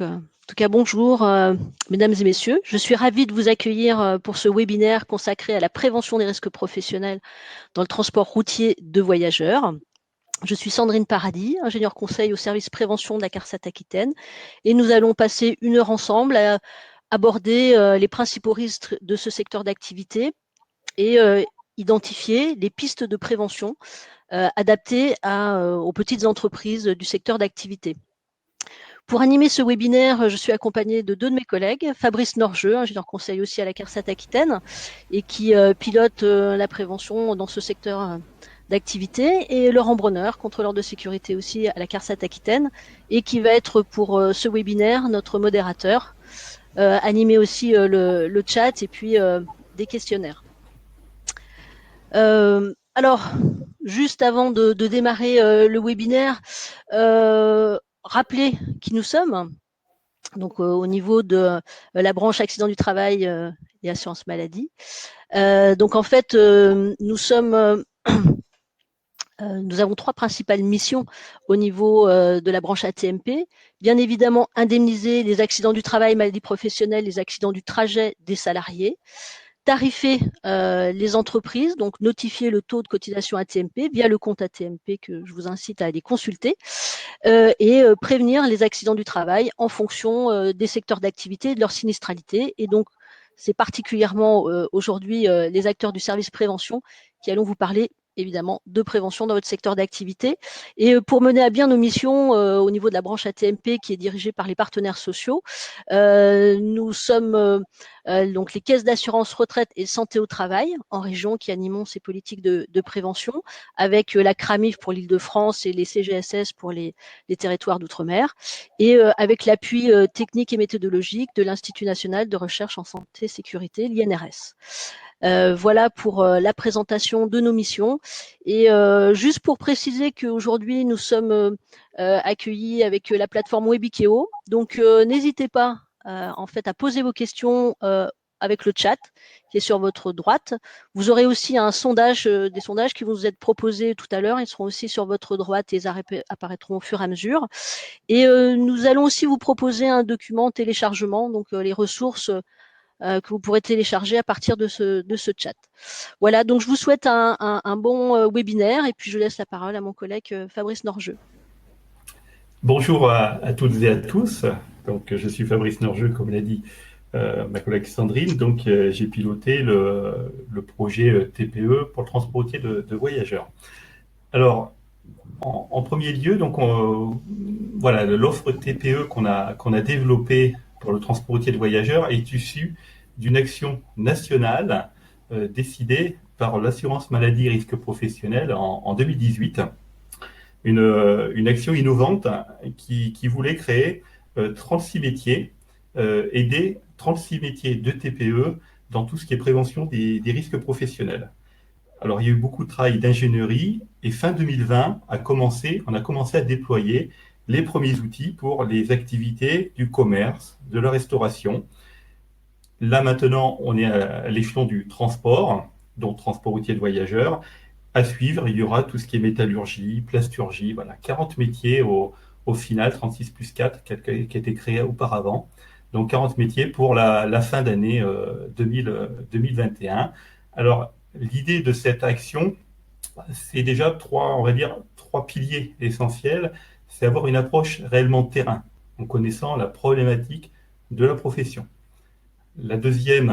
En tout cas, bonjour, mesdames et messieurs. Je suis ravie de vous accueillir pour ce webinaire consacré à la prévention des risques professionnels dans le transport routier de voyageurs. Je suis Sandrine Paradis, ingénieure conseil au service prévention de la CARSAT Aquitaine, et nous allons passer une heure ensemble à aborder les principaux risques de ce secteur d'activité et identifier les pistes de prévention adaptées aux petites entreprises du secteur d'activité. Pour animer ce webinaire, je suis accompagnée de deux de mes collègues, Fabrice Norgeux, ingénieur conseil aussi à la CARSAT Aquitaine, et qui pilote la prévention dans ce secteur d'activité, et Laurent Bronner, contrôleur de sécurité aussi à la CARSAT Aquitaine, et qui va être pour ce webinaire notre modérateur, animer aussi le chat et puis des questionnaires. Alors, juste avant de démarrer le webinaire, rappeler qui nous sommes. Donc, au niveau de la branche accident du travail et assurance maladie. Donc, en fait, nous avons trois principales missions au niveau de la branche ATMP. Bien évidemment, indemniser les accidents du travail, maladies professionnelles, les accidents du trajet des salariés. Tarifer les entreprises, donc notifier le taux de cotisation ATMP via le compte ATMP que je vous incite à aller consulter, et prévenir les accidents du travail en fonction des secteurs d'activité et de leur sinistralité. Et donc, c'est particulièrement aujourd'hui les acteurs du service prévention qui allons vous parler évidemment de prévention dans votre secteur d'activité. Et pour mener à bien nos missions au niveau de la branche ATMP qui est dirigée par les partenaires sociaux, nous sommes donc les caisses d'assurance retraite et santé au travail en région qui animons ces politiques de prévention avec la CRAMIF pour l'Île-de-France et les CGSS pour les territoires d'outre-mer, et avec l'appui technique et méthodologique de l'Institut national de recherche en santé et sécurité, l'INRS. Voilà pour la présentation de nos missions. Et juste pour préciser qu'aujourd'hui, nous sommes accueillis avec la plateforme Webikeo. Donc, n'hésitez pas en fait à poser vos questions avec le chat qui est sur votre droite. Vous aurez aussi un sondage, des sondages qui vont vous être proposés tout à l'heure. Ils seront aussi sur votre droite et ils apparaîtront au fur et à mesure. Et nous allons aussi vous proposer un document téléchargement, donc les ressources que vous pourrez télécharger à partir de ce chat. Voilà, donc je vous souhaite un bon webinaire et puis je laisse la parole à mon collègue Fabrice Norgeux. Bonjour à toutes et à tous. Donc, je suis Fabrice Norgeux, comme l'a dit ma collègue Sandrine. Donc, j'ai piloté le projet TPE pour le transport routier de voyageurs. Alors, en premier lieu, donc, voilà, l'offre TPE qu'on a développée pour le transport routier de voyageurs est issue d'une action nationale décidée par l'assurance maladie risque professionnel en 2018. Une action innovante qui voulait créer 36 métiers, aider 36 métiers de TPE dans tout ce qui est prévention des risques professionnels. Alors, il y a eu beaucoup de travail d'ingénierie et fin 2020, on a commencé à déployer les premiers outils pour les activités du commerce, de la restauration. Là, maintenant, on est à l'échelon du transport, donc transport routier de voyageurs. À suivre, il y aura tout ce qui est métallurgie, plasturgie, voilà, 40 métiers au final, 36 plus 4 qui a été créé auparavant. Donc 40 métiers pour la fin d'année 2021. Alors, l'idée de cette action, c'est déjà on va dire, trois piliers essentiels. C'est avoir une approche réellement terrain, en connaissant la problématique de la profession. La deuxième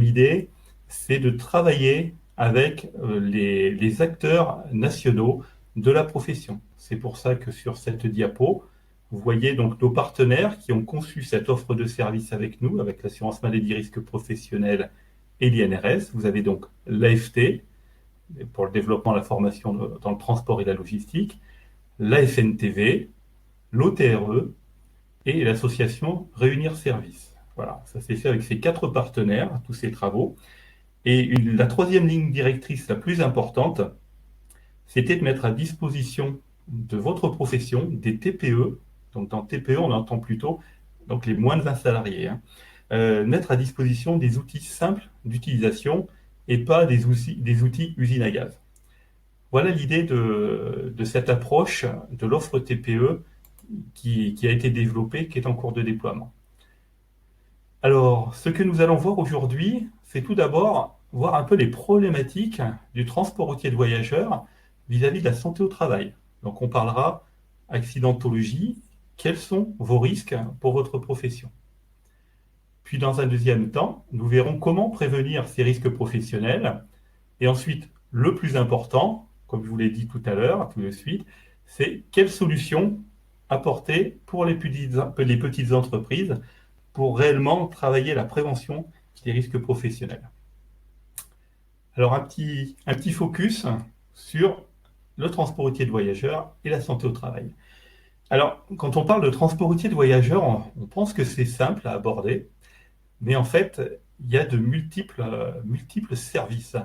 idée, c'est de travailler avec les acteurs nationaux de la profession. C'est pour ça que sur cette diapo, vous voyez donc nos partenaires qui ont conçu cette offre de service avec nous, avec l'assurance maladie risque professionnel et l'INRS. Vous avez donc l'AFT, pour le développement, la formation dans le transport et la logistique, la FNTV, l'OTRE et l'association Réunir Service. Voilà, ça s'est fait avec ces quatre partenaires, tous ces travaux. Et la troisième ligne directrice, la plus importante, c'était de mettre à disposition de votre profession des TPE. Donc dans TPE, on entend plutôt donc les moins de 20 salariés. Mettre à disposition des outils simples d'utilisation et pas des outils usine à gaz. Voilà l'idée de cette approche de l'offre TPE qui a été développé, qui est en cours de déploiement. Alors, ce que nous allons voir aujourd'hui, c'est tout d'abord voir un peu les problématiques du transport routier de voyageurs vis-à-vis de la santé au travail. Donc, on parlera accidentologie, quels sont vos risques pour votre profession. Puis, dans un deuxième temps, nous verrons comment prévenir ces risques professionnels. Et ensuite, le plus important, comme je vous l'ai dit tout à l'heure, tout de suite, c'est quelles solutions apporter pour les petites entreprises pour réellement travailler la prévention des risques professionnels. Alors, un petit focus sur le transport routier de voyageurs et la santé au travail. Alors, quand on parle de transport routier de voyageurs, on pense que c'est simple à aborder, mais en fait, il y a de multiples services.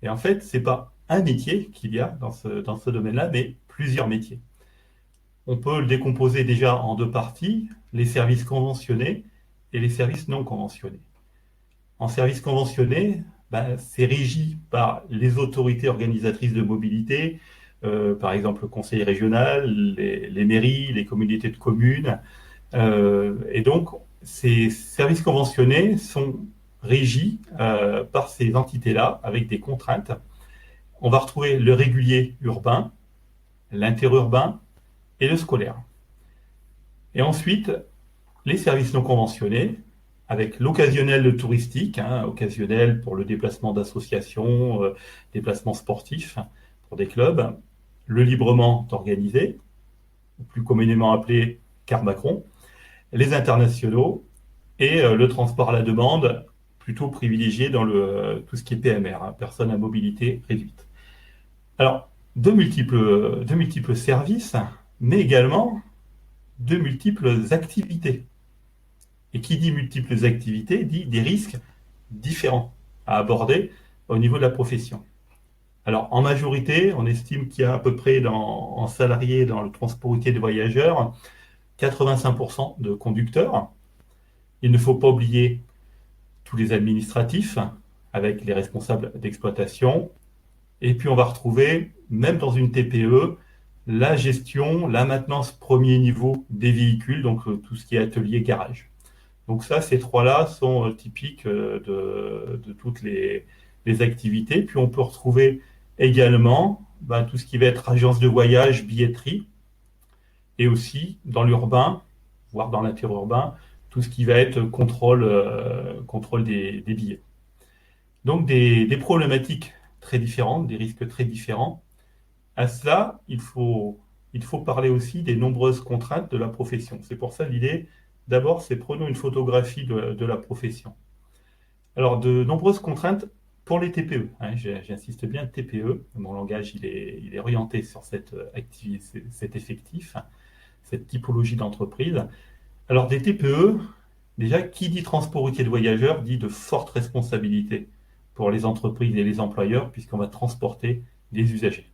Et en fait, ce n'est pas un métier qu'il y a dans ce domaine-là, mais plusieurs métiers. On peut le décomposer déjà en deux parties, les services conventionnés et les services non conventionnés. En service conventionné, c'est régi par les autorités organisatrices de mobilité, par exemple le conseil régional, les mairies, les communautés de communes. Et donc, ces services conventionnés sont régis par ces entités-là avec des contraintes. On va retrouver le régulier urbain, l'interurbain et le scolaire. Et ensuite, les services non conventionnés, avec l'occasionnel touristique, occasionnel pour le déplacement d'associations, déplacement sportif pour des clubs, le librement organisé, plus communément appelé car Macron, les internationaux et le transport à la demande, plutôt privilégié dans tout ce qui est PMR, personnes à mobilité réduite. Alors, de multiples services, mais également de multiples activités. Et qui dit multiples activités dit des risques différents à aborder au niveau de la profession. Alors, en majorité, on estime qu'il y a à peu près en salariés dans le transport routier de voyageurs 85% de conducteurs. Il ne faut pas oublier tous les administratifs avec les responsables d'exploitation. Et puis, on va retrouver, même dans une TPE, la gestion, la maintenance premier niveau des véhicules, donc tout ce qui est atelier, garage. Donc ça, ces trois-là sont typiques de toutes les activités. Puis on peut retrouver également tout ce qui va être agence de voyage, billetterie, et aussi dans l'urbain, voire dans l'interurbain, tout ce qui va être contrôle des billets. Donc des problématiques très différentes, des risques très différents. À cela, il faut parler aussi des nombreuses contraintes de la profession. C'est pour ça l'idée, d'abord, c'est prenons une photographie de la profession. Alors, de nombreuses contraintes pour les TPE. J'insiste bien, TPE, mon langage il est orienté sur cet effectif, cette typologie d'entreprise. Alors, des TPE, déjà, qui dit transport routier de voyageurs dit de fortes responsabilités pour les entreprises et les employeurs, puisqu'on va transporter des usagers,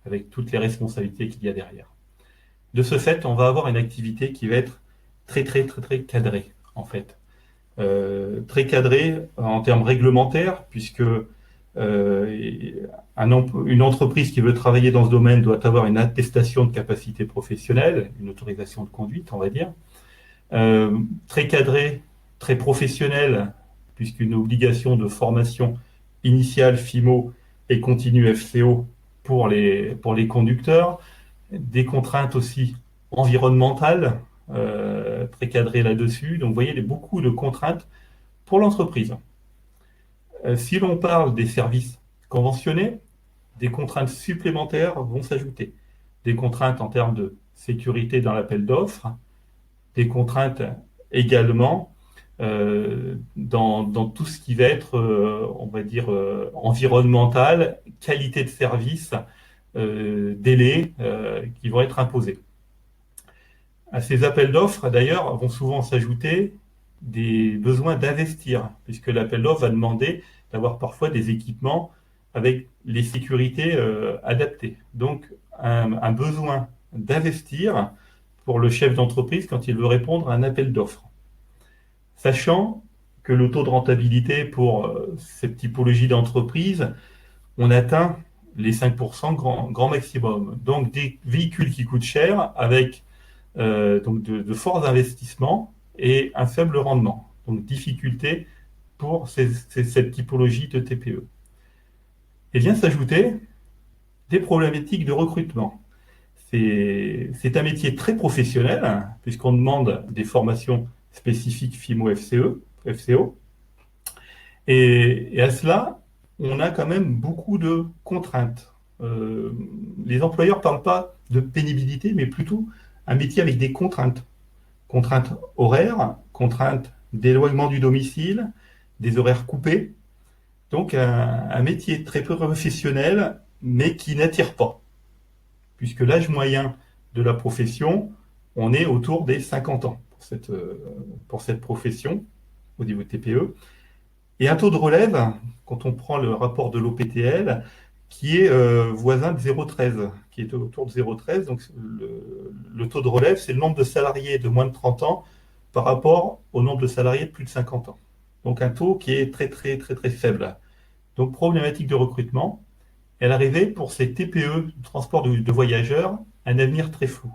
avec toutes les responsabilités qu'il y a derrière. De ce fait, on va avoir une activité qui va être très cadrée, en fait. Très cadrée en termes réglementaires, puisque une entreprise qui veut travailler dans ce domaine doit avoir une attestation de capacité professionnelle, une autorisation de conduite, on va dire. Très cadrée, très professionnelle, puisqu'une obligation de formation initiale FIMO et continue FCO pour les conducteurs, des contraintes aussi environnementales, très cadrées là-dessus. Donc, vous voyez, il y a beaucoup de contraintes pour l'entreprise. Si l'on parle des services conventionnés, des contraintes supplémentaires vont s'ajouter. Des contraintes en termes de sécurité dans l'appel d'offres, des contraintes également dans tout ce qui va être, on va dire, environnemental, qualité de service, délais qui vont être imposés. À ces appels d'offres, d'ailleurs, vont souvent s'ajouter des besoins d'investir, puisque l'appel d'offres va demander d'avoir parfois des équipements avec les sécurités adaptées. Donc, un besoin d'investir pour le chef d'entreprise quand il veut répondre à un appel d'offres. Sachant que le taux de rentabilité pour cette typologie d'entreprise, on atteint les 5% grand maximum. Donc des véhicules qui coûtent cher avec donc de forts investissements et un faible rendement. Donc difficulté pour cette typologie de TPE. Et vient s'ajouter des problématiques de recrutement. C'est un métier très professionnel, hein, puisqu'on demande des formations spécifiques FIMO-FCO. Et à cela, on a quand même beaucoup de contraintes. Les employeurs ne parlent pas de pénibilité, mais plutôt un métier avec des contraintes. Contraintes horaires, contraintes d'éloignement du domicile, des horaires coupés. Donc un métier très peu professionnel, mais qui n'attire pas, puisque l'âge moyen de la profession, on est autour des 50 ans pour cette profession au niveau TPE. Et un taux de relève, quand on prend le rapport de l'OPTL, qui est voisin de 0,13, qui est autour de 0,13. Donc le taux de relève, c'est le nombre de salariés de moins de 30 ans par rapport au nombre de salariés de plus de 50 ans. Donc un taux qui est très très très très faible. Donc problématique de recrutement. Et à l'arrivée, pour ces TPE, transport de voyageurs, un avenir très flou.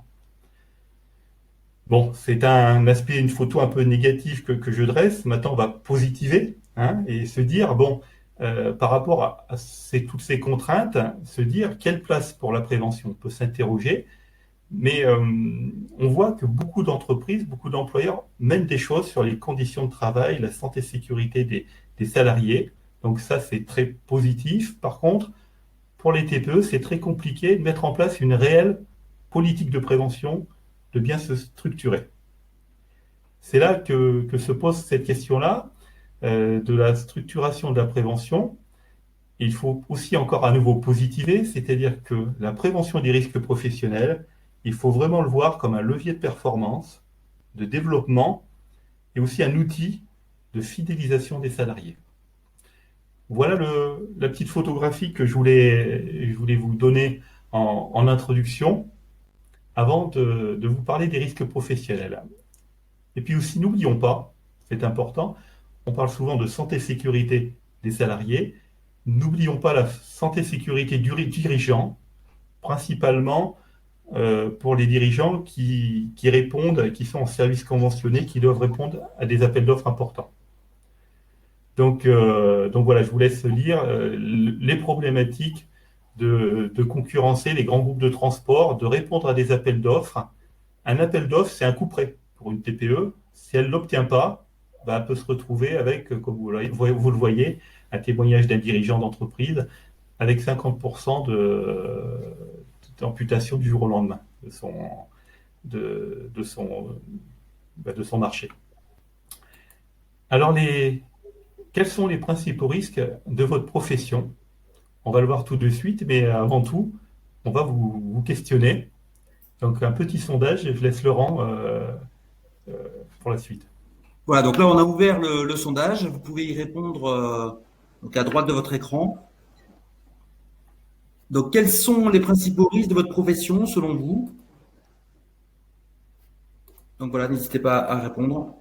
Bon, c'est un aspect, une photo un peu négative que je dresse. Maintenant, on va positiver, hein, et se dire, bon, par rapport à toutes ces contraintes, se dire quelle place pour la prévention. On peut s'interroger, mais on voit que beaucoup d'entreprises, beaucoup d'employeurs mènent des choses sur les conditions de travail, la santé et sécurité des salariés. Donc ça, c'est très positif. Par contre, pour les TPE, c'est très compliqué de mettre en place une réelle politique de prévention, de bien se structurer. C'est là que se pose cette question-là de la structuration de la prévention. Il faut aussi encore à nouveau positiver, c'est-à-dire que la prévention des risques professionnels, il faut vraiment le voir comme un levier de performance, de développement et aussi un outil de fidélisation des salariés. Voilà la petite photographie que je voulais vous donner en introduction avant de vous parler des risques professionnels. Et puis aussi, n'oublions pas, c'est important, on parle souvent de santé-sécurité des salariés. N'oublions pas la santé-sécurité du dirigeant, principalement pour les dirigeants qui répondent, qui sont en service conventionné, qui doivent répondre à des appels d'offres importants. Donc voilà, je vous laisse lire les problématiques de concurrencer les grands groupes de transport, de répondre à des appels d'offres. Un appel d'offres, c'est un coup près pour une TPE. Si elle ne l'obtient pas, bah, elle peut se retrouver avec, comme vous le voyez, un témoignage d'un dirigeant d'entreprise avec 50% d'amputation du jour au lendemain de son marché. Alors, quels sont les principaux risques de votre profession? On va le voir tout de suite, mais avant tout, on va vous questionner. Donc, un petit sondage, et je laisse Laurent pour la suite. Voilà, donc là, on a ouvert le sondage. Vous pouvez y répondre donc à droite de votre écran. Donc, quels sont les principaux risques de votre profession selon vous? Donc voilà, n'hésitez pas à répondre.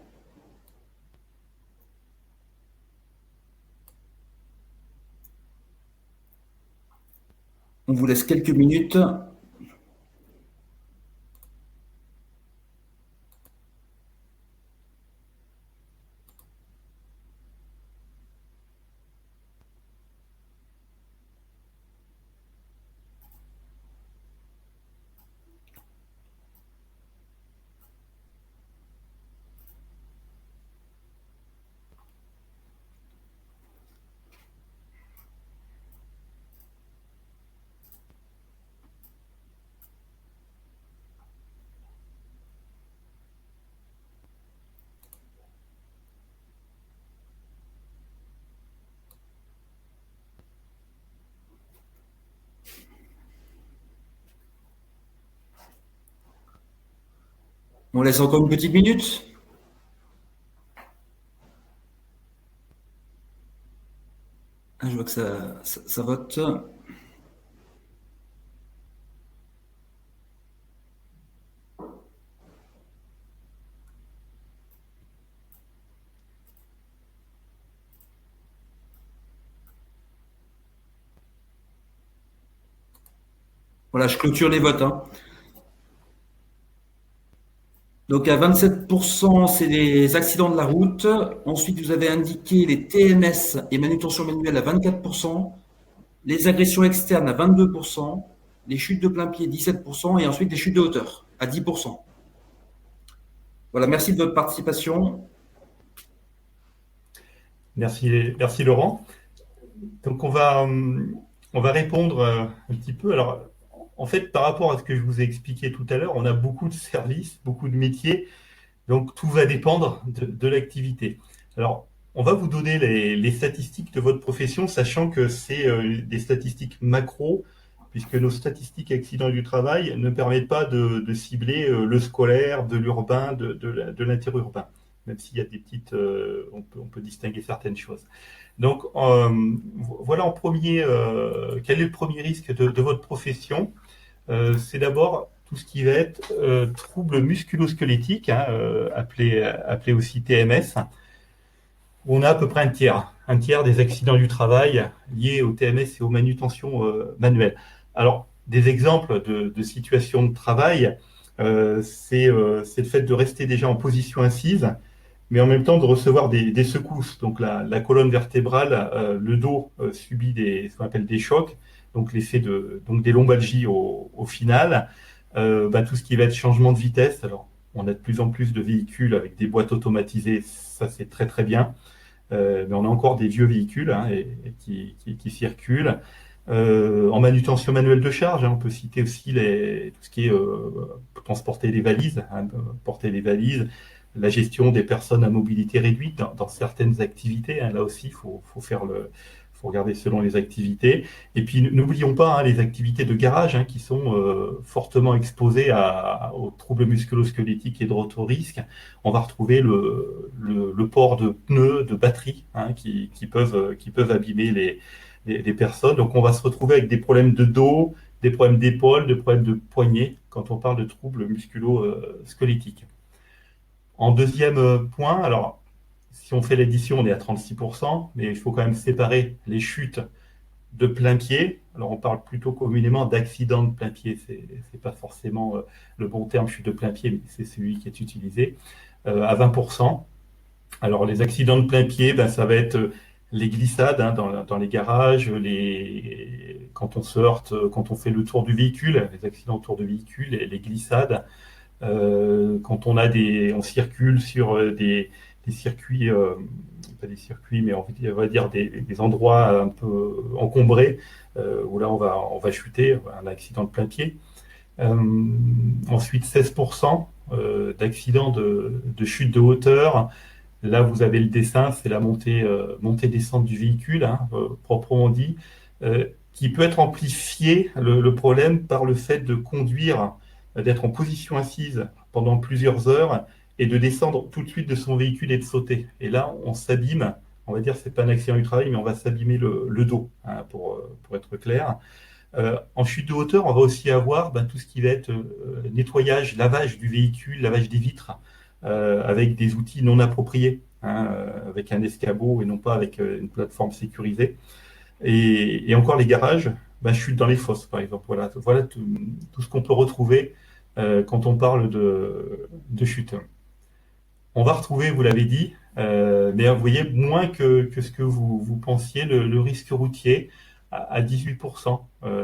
On vous laisse quelques minutes. On laisse encore une petite minute. Ah, je vois que ça vote. Voilà, je clôture les votes, hein. Donc à 27%, c'est les accidents de la route. Ensuite, vous avez indiqué les TMS et manutention manuelle à 24%, les agressions externes à 22%, les chutes de plein pied 17% et ensuite les chutes de hauteur à 10%. Voilà, merci de votre participation. Merci Laurent. Donc on va répondre un petit peu. Alors, en fait, par rapport à ce que je vous ai expliqué tout à l'heure, on a beaucoup de services, beaucoup de métiers, donc tout va dépendre de l'activité. Alors, on va vous donner les statistiques de votre profession, sachant que c'est des statistiques macro, puisque nos statistiques accidents du travail ne permettent pas de cibler le scolaire, de l'urbain, de l'interurbain, même s'il y a des petites, on peut distinguer certaines choses. Donc, voilà en premier, quel est le premier risque de votre profession? C'est d'abord tout ce qui va être troubles musculo-squelettiques, hein, appelé aussi TMS. On a à peu près un tiers des accidents du travail liés au TMS et aux manutentions manuelles. Alors, des exemples de situations de travail, c'est le fait de rester déjà en position assise, mais en même temps de recevoir des secousses. Donc la colonne vertébrale, le dos subit ce qu'on appelle des chocs, donc l'effet donc des lombalgies au final. Tout ce qui va être changement de vitesse. Alors, on a de plus en plus de véhicules avec des boîtes automatisées, ça c'est très très bien. Mais on a encore des vieux véhicules hein, qui circulent. En manutention manuelle de charge, hein, on peut citer aussi tout ce qui est transporter les valises, hein, porter les valises, la gestion des personnes à mobilité réduite dans certaines activités. Hein, là aussi, faut regarder selon les activités. Et puis, n'oublions pas hein, les activités de garage hein, qui sont fortement exposées aux troubles musculo-squelettiques et de rotorisque. On va retrouver le port de pneus, de batteries hein, qui peuvent abîmer les personnes. Donc, on va se retrouver avec des problèmes de dos, des problèmes d'épaule, des problèmes de poignet quand on parle de troubles musculo-squelettiques. En deuxième point, alors, si on fait l'addition, on est à 36%, mais il faut quand même séparer les chutes de plein pied. Alors, on parle plutôt communément d'accident de plein pied. C'est pas forcément le bon terme, chute de plein pied, mais c'est celui qui est utilisé, à 20%. Alors, les accidents de plein pied, ça va être les glissades hein, dans les garages, quand on se heurte, quand on fait le tour du véhicule, les accidents autour de véhicule, les glissades. Quand on circule sur des circuits, pas des circuits, mais on va dire des endroits un peu encombrés, où là on va chuter, un accident de plein pied. Ensuite, 16% d'accidents de chute de hauteur. Là, vous avez le dessin, c'est la montée-descente du véhicule, hein, proprement dit, qui peut être amplifié, le problème, par le fait de conduire, d'être en position assise pendant plusieurs heures et de descendre tout de suite de son véhicule et de sauter. Et là, on s'abîme, on va dire, c'est pas un accident du travail, mais on va s'abîmer le dos, hein, pour être clair. En chute de hauteur, on va aussi avoir tout ce qui va être nettoyage, lavage du véhicule, lavage des vitres, avec des outils non appropriés, hein, avec un escabeau et non pas avec une plateforme sécurisée. Et encore les garages, chute dans les fosses, par exemple. Voilà tout ce qu'on peut retrouver quand on parle de chute. On va retrouver, vous l'avez dit, mais vous voyez, moins que ce que vous pensiez, le risque routier à 18%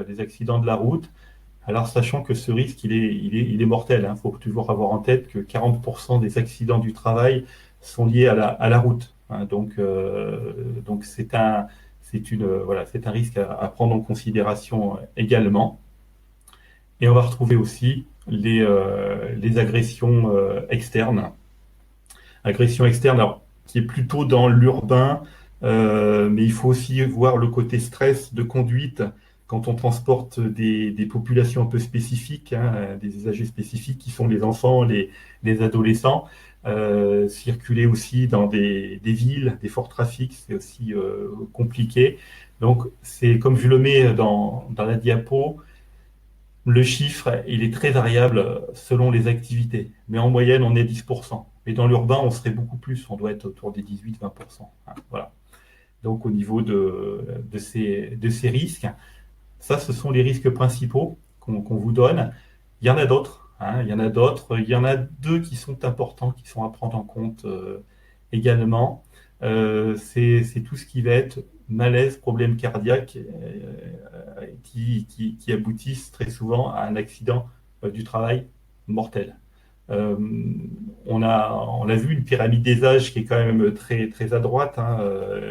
des accidents de la route. Alors, sachant que ce risque, il est mortel. Il faut toujours avoir en tête que 40% des accidents du travail sont liés à la route. Hein. Donc c'est c'est un risque à prendre en considération également. Et on va retrouver aussi les agressions externes. Agression externe, alors, qui est plutôt dans l'urbain, mais il faut aussi voir le côté stress de conduite quand on transporte des populations un peu spécifiques, hein, des usagers spécifiques qui sont les enfants, les adolescents. Circuler aussi dans des villes, des forts trafics, c'est aussi compliqué. Donc, c'est comme je le mets dans la diapo, le chiffre, il est très variable selon les activités, mais en moyenne, on est 10%. Mais dans l'urbain, on serait beaucoup plus, on doit être autour des 18-20%. Hein, voilà. Donc, au niveau de ces risques, ça, ce sont les risques principaux qu'on vous donne. Il y en a d'autres. hein, il y en a d'autres. Il y en a deux qui sont importants, qui sont à prendre en compte également. C'est tout ce qui va être malaise, problème cardiaque, qui aboutissent très souvent à un accident du travail mortel. Euh, on a vu une pyramide des âges qui est quand même très, très à droite, hein,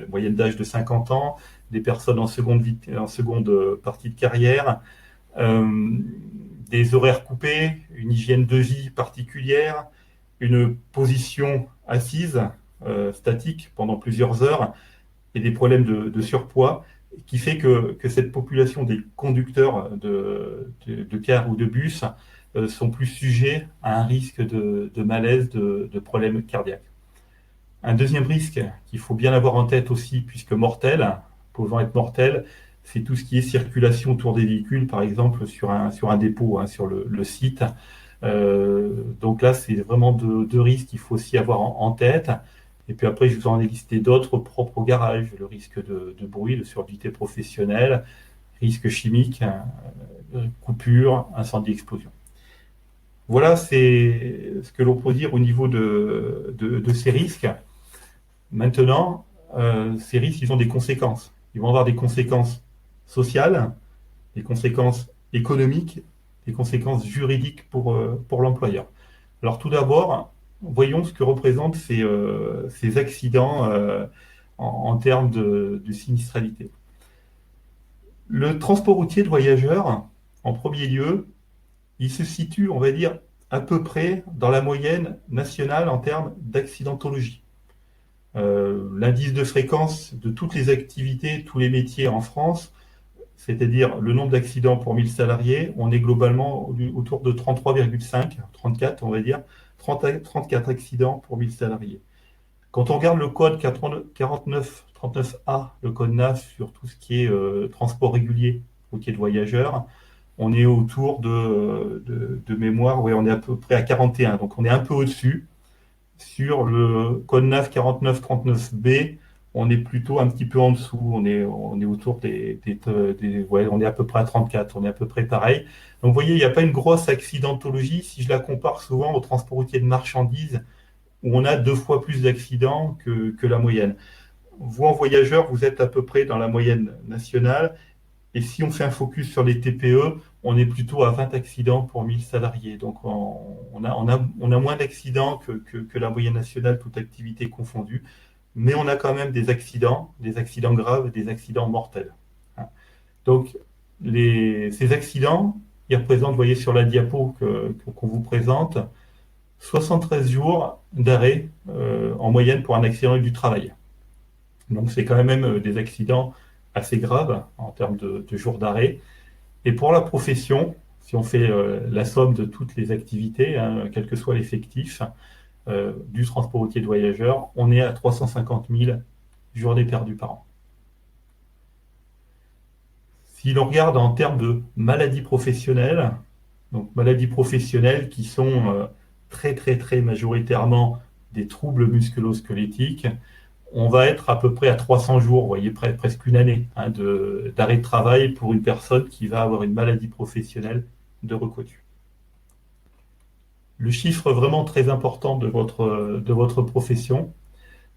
moyenne d'âge de 50 ans, des personnes en seconde partie de carrière, euh, des horaires coupés, une hygiène de vie particulière, une position assise, statique pendant plusieurs heures, et des problèmes de surpoids, qui fait que cette population des conducteurs de cars ou de bus sont plus sujets à un risque de malaise, de problèmes cardiaques. Un deuxième risque qu'il faut bien avoir en tête aussi, puisque mortel, pouvant être mortel, c'est tout ce qui est circulation autour des véhicules, par exemple sur un dépôt, hein, sur le site. Donc là, c'est vraiment deux risques qu'il faut aussi avoir en tête. Et puis après, je vous en ai listé d'autres propres au garage, le risque de bruit, de surdité professionnelle, risque chimique, coupure, incendie, explosion. Voilà, c'est ce que l'on peut dire au niveau de ces risques. Maintenant, ces risques, ils ont des conséquences. Ils vont avoir des conséquences sociales, des conséquences économiques, des conséquences juridiques pour l'employeur. Alors tout d'abord, voyons ce que représentent ces accidents en termes de sinistralité. Le transport routier de voyageurs, en premier lieu, il se situe, on va dire, à peu près dans la moyenne nationale en termes d'accidentologie. L'indice de fréquence de toutes les activités, tous les métiers en France, c'est-à-dire le nombre d'accidents pour 1000 salariés, on est globalement autour de 33,5, 34 on va dire, 34 accidents pour 1000 salariés. Quand on regarde le code 39A, le code NAF sur tout ce qui est transport régulier, routier de voyageurs, on est autour de mémoire, ouais, on est à peu près à 41, donc on est un peu au-dessus. Sur le code NAF 4939B, on est plutôt un petit peu en dessous. On est autour ouais, on est à peu près à 34, on est à peu près pareil. Donc vous voyez, il n'y a pas une grosse accidentologie si je la compare souvent au transport routier de marchandises, où on a 2 fois plus d'accidents que la moyenne. Vous, en voyageur, vous êtes à peu près dans la moyenne nationale. Et si on fait un focus sur les TPE, on est plutôt à 20 accidents pour 1000 salariés. Donc on a moins d'accidents que la moyenne nationale, toute activité confondue. Mais on a quand même des accidents graves, des accidents mortels. Donc ces accidents, ils représentent, vous voyez sur la diapo qu'on vous présente, 73 jours d'arrêt en moyenne pour un accident du travail. Donc c'est quand même des accidents assez graves en termes de jours d'arrêt. Et pour la profession, si on fait la somme de toutes les activités, hein, quel que soit l'effectif du transport routier de voyageurs, on est à 350 000 journées perdues par an. Si l'on regarde en termes de maladies professionnelles, donc maladies professionnelles qui sont très très très majoritairement des troubles musculo-squelettiques, on va être à peu près à 300 jours, vous voyez, presque une année hein, d'arrêt de travail pour une personne qui va avoir une maladie professionnelle de reconnu. Le chiffre vraiment très important de votre profession,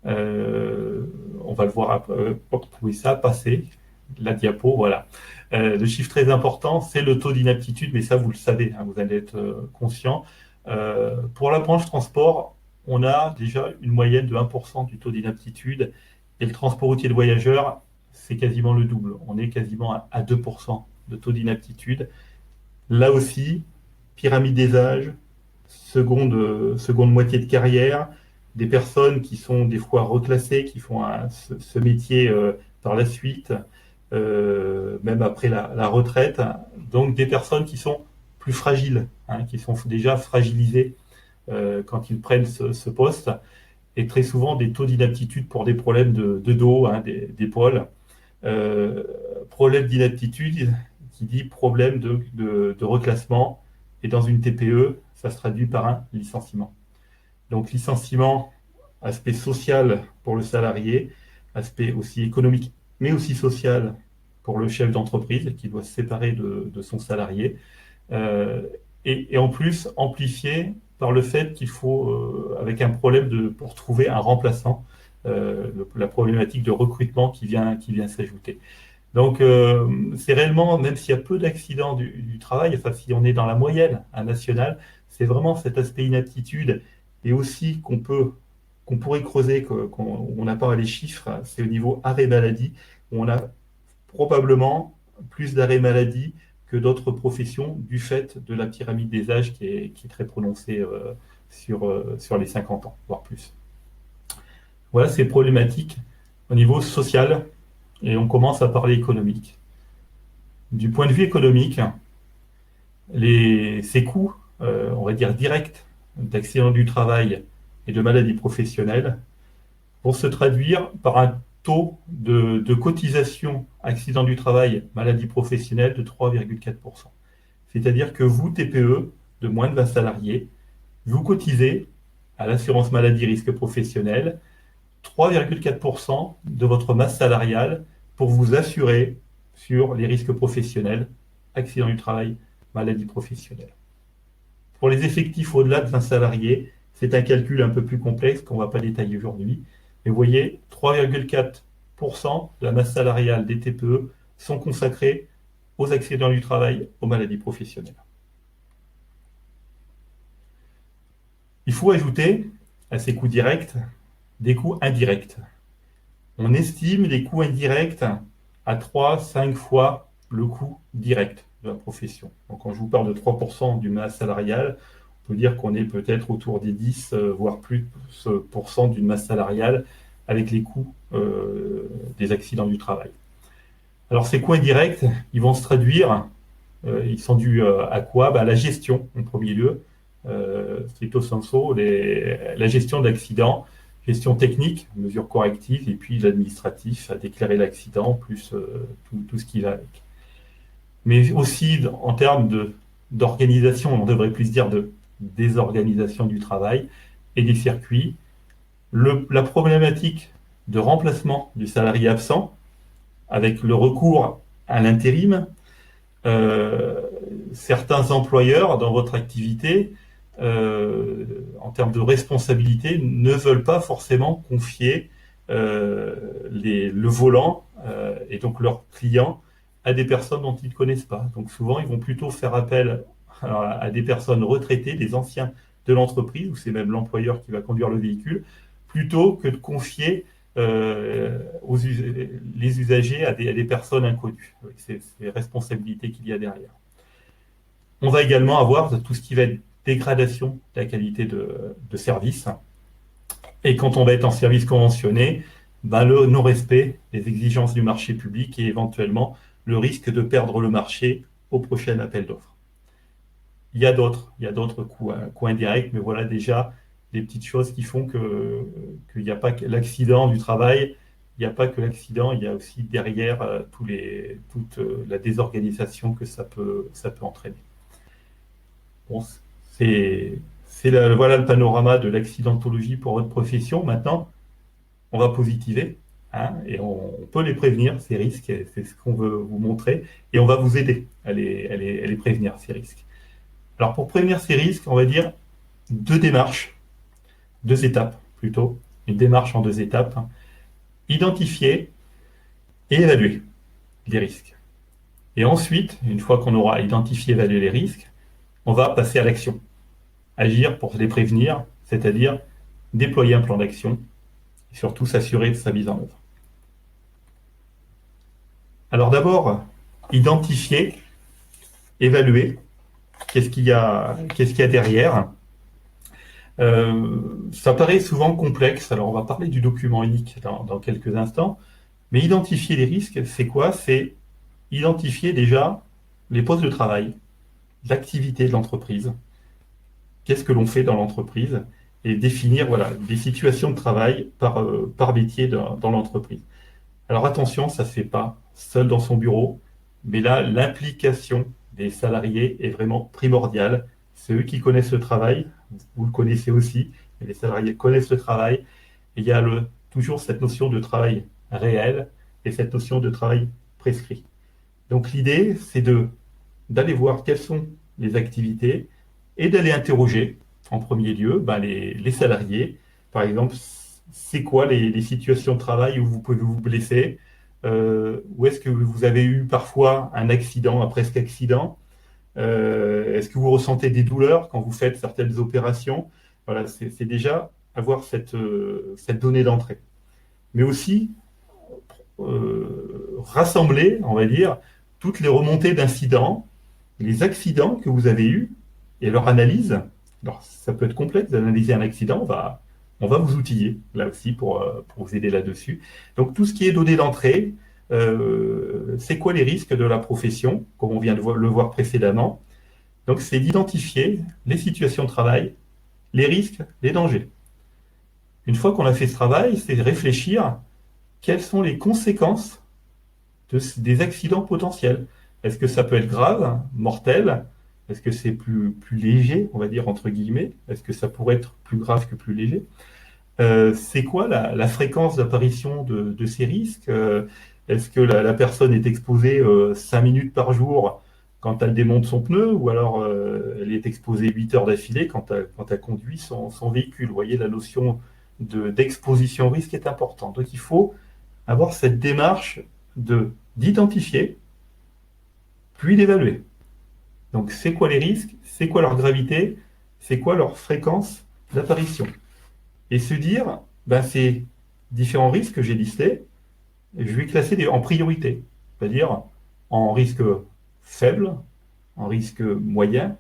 on va le voir, oui, ça a passé, la diapo, voilà. Le chiffre très important, c'est le taux d'inaptitude, mais ça, vous le savez, hein, vous allez être conscient. Pour la branche transport, on a déjà une moyenne de 1% du taux d'inaptitude, et le transport routier de voyageurs, c'est quasiment le double. On est quasiment à 2% de taux d'inaptitude. Là aussi, pyramide des âges, seconde moitié de carrière, des personnes qui sont des fois reclassées, qui font ce métier par la suite, même après la retraite. Donc des personnes qui sont plus fragiles, hein, qui sont déjà fragilisées quand ils prennent ce poste, et très souvent des taux d'inaptitude pour des problèmes de dos, hein, d'épaule. Problème d'inaptitude qui dit problème de reclassement, et dans une TPE, ça se traduit par un licenciement. Donc licenciement, aspect social pour le salarié, aspect aussi économique, mais aussi social pour le chef d'entreprise qui doit se séparer de son salarié. et en plus amplifié par le fait qu'il faut, avec un problème pour trouver un remplaçant, la problématique de recrutement qui vient s'ajouter. Donc, c'est réellement, même s'il y a peu d'accidents du travail, enfin, si on est dans la moyenne nationale, c'est vraiment cet aspect inaptitude et aussi qu'on pourrait creuser, qu'on n'a pas les chiffres, c'est au niveau arrêt maladie, où on a probablement plus d'arrêt maladie que d'autres professions du fait de la pyramide des âges qui est très prononcée sur les 50 ans, voire plus. Voilà ces problématiques au niveau social et on commence à parler économique. Du point de vue économique, ces coûts, on va dire directs, d'accidents du travail et de maladies professionnelles vont se traduire par un taux de cotisation accident du travail, maladie professionnelle de 3,4%. C'est-à-dire que vous, TPE, de moins de 20 salariés, vous cotisez à l'assurance maladie risque professionnel 3,4% de votre masse salariale pour vous assurer sur les risques professionnels, accident du travail, maladie professionnelle. Pour les effectifs au-delà de 20 salariés, c'est un calcul un peu plus complexe qu'on ne va pas détailler aujourd'hui. Mais vous voyez, 3,4% de la masse salariale des TPE sont consacrés aux accidents du travail, aux maladies professionnelles. Il faut ajouter à ces coûts directs des coûts indirects. On estime les coûts indirects à 3-5 fois le coût direct de la profession. Donc quand je vous parle de 3% du masse salariale, on peut dire qu'on est peut-être autour des 10, voire plus % d'une masse salariale avec les coûts des accidents du travail. Alors ces coûts indirects, ils vont se traduire, ils sont dus à quoi? À la gestion en premier lieu, stricto sensu, la gestion d'accidents, gestion technique, mesures correctives, et puis l'administratif, à déclarer l'accident, plus tout ce qui va avec. Mais aussi en termes d'organisation, on devrait plus dire de désorganisation du travail et des circuits, la problématique de remplacement du salarié absent, avec le recours à l'intérim, certains employeurs dans votre activité, en termes de responsabilité, ne veulent pas forcément confier le volant et donc leurs clients à des personnes dont ils ne connaissent pas. Donc souvent, ils vont plutôt faire appel à des personnes retraitées, des anciens de l'entreprise, ou c'est même l'employeur qui va conduire le véhicule, plutôt que de confier les usagers à des personnes inconnues, avec ces responsabilités qu'il y a derrière. On va également avoir tout ce qui va être dégradation de la qualité de service. Et quand on va être en service conventionné, le non-respect des exigences du marché public et éventuellement le risque de perdre le marché au prochain appel d'offres. Il y a d'autres coûts indirects, mais voilà déjà des petites choses qui font qu'il n'y a pas que l'accident du travail, il n'y a pas que l'accident, il y a aussi derrière toute la désorganisation que ça peut entraîner. Bon, voilà le panorama de l'accidentologie pour votre profession. Maintenant, on va positiver, et on peut les prévenir, ces risques, c'est ce qu'on veut vous montrer, et on va vous aider à les prévenir, ces risques. Alors, pour prévenir ces risques, on va dire 2 démarches, 2 étapes plutôt, une démarche en 2 étapes. Identifier et évaluer les risques. Et ensuite, une fois qu'on aura identifié et évalué les risques, on va passer à l'action. Agir pour les prévenir, c'est-à-dire déployer un plan d'action et surtout s'assurer de sa mise en œuvre. Alors d'abord, identifier, évaluer, qu'est-ce qu'il y a derrière. Ça paraît souvent complexe, alors on va parler du document unique dans quelques instants, mais identifier les risques, c'est quoi? C'est identifier déjà les postes de travail, l'activité de l'entreprise, qu'est-ce que l'on fait dans l'entreprise, et définir des situations de travail par métier dans l'entreprise. Alors attention, ça ne se fait pas seul dans son bureau, mais là, l'implication des salariés est vraiment primordiale. C'est eux qui connaissent le travail, vous le connaissez aussi, mais les salariés connaissent le travail, et il y a toujours cette notion de travail réel et cette notion de travail prescrit. Donc l'idée, c'est d'aller voir quelles sont les activités, et d'aller interroger en premier lieu les salariés. Par exemple, c'est quoi les situations de travail où vous pouvez vous blesser, où est-ce que vous avez eu parfois un accident, un presque accident, est-ce que vous ressentez des douleurs quand vous faites certaines opérations? Voilà, c'est déjà avoir cette donnée d'entrée. Mais aussi rassembler, on va dire, toutes les remontées d'incidents, les accidents que vous avez eus et leur analyse. Alors, ça peut être complexe d'analyser un accident, on va vous outiller là aussi pour vous aider là-dessus. Donc, tout ce qui est donné d'entrée, c'est quoi les risques de la profession, comme on vient de le voir précédemment. Donc, c'est d'identifier les situations de travail, les risques, les dangers. Une fois qu'on a fait ce travail, c'est de réfléchir quelles sont les conséquences des accidents potentiels. Est-ce que ça peut être grave, mortel? Est-ce que c'est plus léger, on va dire, entre guillemets? Est-ce que ça pourrait être plus grave que plus léger? C'est quoi la fréquence d'apparition de ces risques? Est-ce que la personne est exposée 5 minutes par jour quand elle démonte son pneu, ou alors elle est exposée 8 heures d'affilée quand elle conduit son véhicule? Vous voyez, la notion d'exposition au risque est importante. Donc il faut avoir cette démarche d'identifier, puis d'évaluer. Donc c'est quoi les risques, c'est quoi leur gravité, c'est quoi leur fréquence d'apparition. Et se dire, ces différents risques que j'ai listés, je vais classer en priorité, c'est-à-dire en risque faible, en risque moyen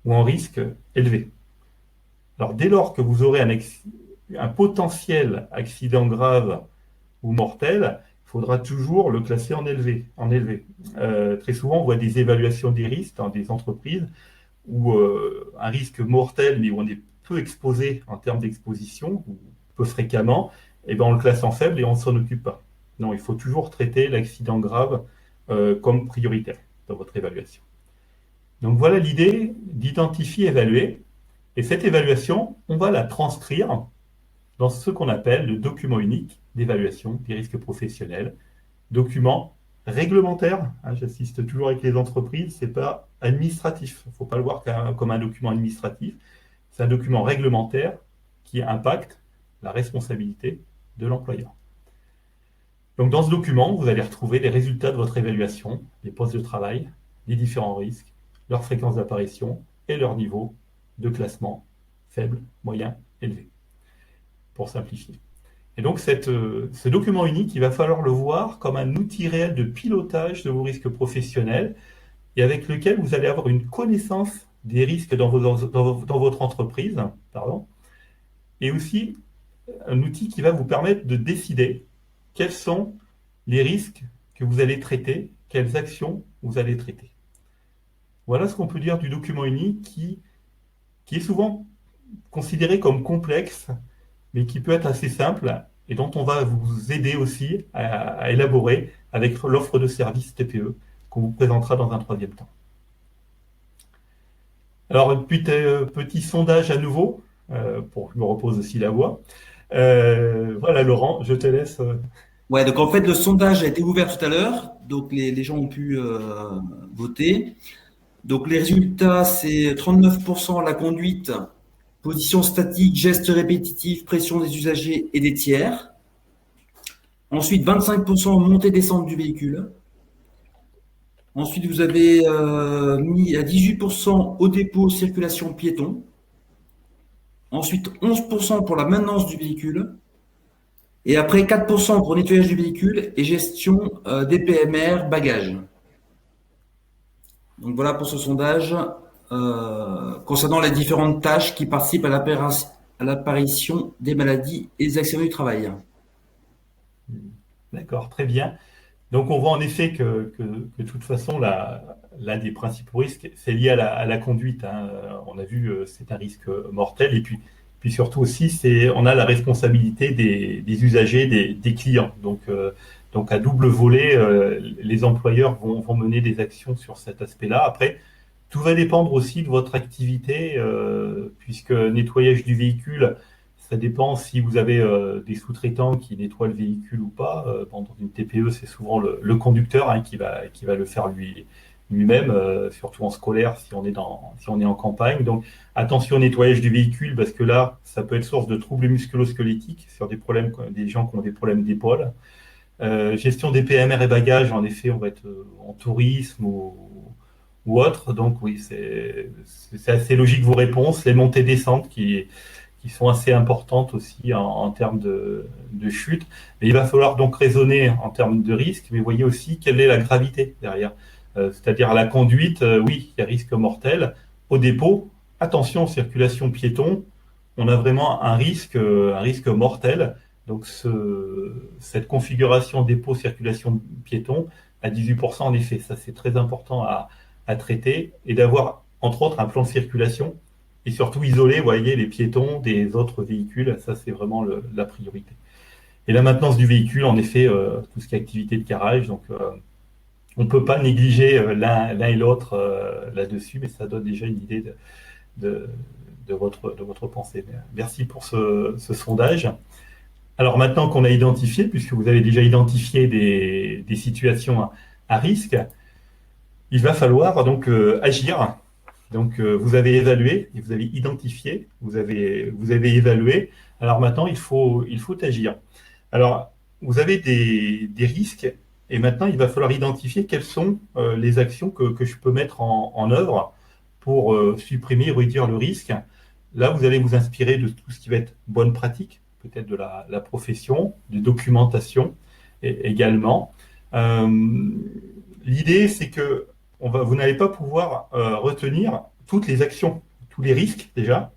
ou en risque élevé. Alors dès lors que vous aurez un potentiel accident grave ou mortel, il faudra toujours le classer en élevé. Très souvent, on voit des évaluations des risques dans des entreprises où un risque mortel, mais où on est peu exposé en termes d'exposition, ou peu fréquemment, et ben on le classe en faible et on ne s'en occupe pas. Non, il faut toujours traiter l'accident grave comme prioritaire dans votre évaluation. Donc voilà l'idée d'identifier, évaluer. Et cette évaluation, on va la transcrire dans ce qu'on appelle le document unique d'évaluation des risques professionnels, document réglementaire. J'assiste toujours avec les entreprises, c'est pas administratif. Il ne faut pas le voir comme un document administratif. C'est un document réglementaire qui impacte la responsabilité de l'employeur. Donc dans ce document, vous allez retrouver les résultats de votre évaluation, les postes de travail, les différents risques, leur fréquence d'apparition et leur niveau de classement faible, moyen, élevé, pour simplifier. Et donc ce document unique, il va falloir le voir comme un outil réel de pilotage de vos risques professionnels et avec lequel vous allez avoir une connaissance des risques dans votre entreprise, et aussi un outil qui va vous permettre de décider quels sont les risques que vous allez traiter, quelles actions vous allez traiter. Voilà ce qu'on peut dire du document unique qui est souvent considéré comme complexe, mais qui peut être assez simple et dont on va vous aider aussi à élaborer avec l'offre de service TPE qu'on vous présentera dans un troisième temps. Alors, petit sondage à nouveau, pour que je me repose aussi la voix. Voilà, Laurent, je te laisse. Ouais, donc en fait, le sondage a été ouvert tout à l'heure, donc les gens ont pu voter. Donc les résultats, c'est 39% la conduite, position statique, gestes répétitifs, pression des usagers et des tiers. Ensuite, 25% montée-descente du véhicule. Ensuite, vous avez mis à 18% au dépôt, circulation piéton. Ensuite, 11% pour la maintenance du véhicule. Et après, 4% pour nettoyage du véhicule et gestion des PMR, bagages. Donc voilà pour ce sondage concernant les différentes tâches qui participent à l'apparition des maladies et des accidents du travail. D'accord, très bien. Donc on voit en effet que de toute façon, l'un des principaux risques, c'est lié à la conduite. On a vu, c'est un risque mortel. Et puis surtout aussi, on a la responsabilité des usagers, des clients. Donc à double volet, les employeurs vont mener des actions sur cet aspect-là. Après, tout va dépendre aussi de votre activité, puisque nettoyage du véhicule, ça dépend si vous avez des sous-traitants qui nettoient le véhicule ou pas. Dans une TPE, c'est souvent le conducteur qui va le faire lui-même, surtout en scolaire si on est en campagne. Donc attention au nettoyage du véhicule parce que là, ça peut être source de troubles musculo-squelettiques sur des gens qui ont des problèmes d'épaule. Gestion des PMR et bagages, en effet, on va être en tourisme ou autre. Donc oui, c'est assez logique vos réponses. Les montées-descentes qui sont assez importantes aussi en termes de chute. Mais il va falloir donc raisonner en termes de risque, mais voyez aussi quelle est la gravité derrière. C'est-à-dire à la conduite, oui, il y a risque mortel. Au dépôt, attention, circulation piéton, on a vraiment un risque mortel. Donc cette configuration dépôt, circulation piéton, à 18%, en effet, ça c'est très important à traiter et d'avoir entre autres un plan de circulation et surtout isoler, vous voyez, les piétons des autres véhicules, ça c'est vraiment la priorité. Et la maintenance du véhicule, en effet, tout ce qui est activité de garage, donc on ne peut pas négliger l'un et l'autre là-dessus, mais ça donne déjà une idée de votre pensée. Merci pour ce sondage. Alors maintenant qu'on a identifié, puisque vous avez déjà identifié des situations à risque, il va falloir donc agir. Donc vous avez évalué, et vous avez identifié, vous avez évalué. Alors maintenant, il faut agir. Alors, vous avez des risques, et maintenant, il va falloir identifier quelles sont les actions que je peux mettre en œuvre pour supprimer ou réduire le risque. Là, vous allez vous inspirer de tout ce qui va être bonne pratique, peut-être de la profession, de documentation également. L'idée, c'est que vous n'allez pas pouvoir retenir toutes les actions, tous les risques déjà.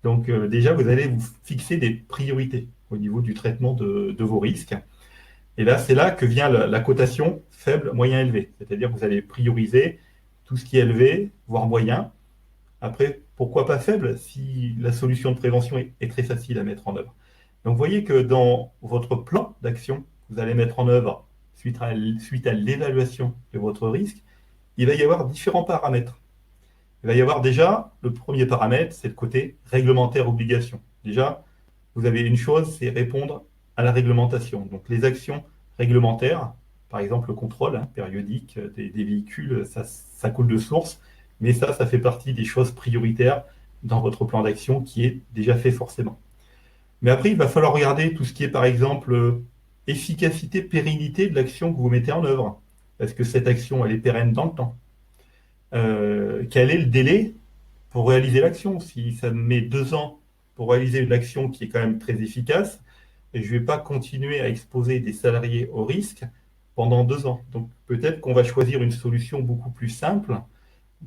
Donc déjà, vous allez vous fixer des priorités au niveau du traitement de vos risques. Et là, c'est là que vient la cotation faible, moyen, élevé. C'est-à-dire que vous allez prioriser tout ce qui est élevé, voire moyen. Après, pourquoi pas faible si la solution de prévention est très facile à mettre en œuvre. Donc, vous voyez que dans votre plan d'action que vous allez mettre en œuvre suite à l'évaluation de votre risque, il va y avoir différents paramètres. Il va y avoir déjà, le premier paramètre, c'est le côté réglementaire obligation. Déjà, vous avez une chose, c'est répondre à la réglementation. Donc les actions réglementaires, par exemple le contrôle périodique des véhicules, ça coule de source, mais ça fait partie des choses prioritaires dans votre plan d'action qui est déjà fait forcément. Mais après, il va falloir regarder tout ce qui est, par exemple, efficacité, pérennité de l'action que vous mettez en œuvre. Est-ce que cette action, elle est pérenne dans le temps? Quel est le délai pour réaliser l'action? Si ça me met 2 ans pour réaliser une action qui est quand même très efficace, et je ne vais pas continuer à exposer des salariés au risque pendant 2 ans. Donc peut-être qu'on va choisir une solution beaucoup plus simple,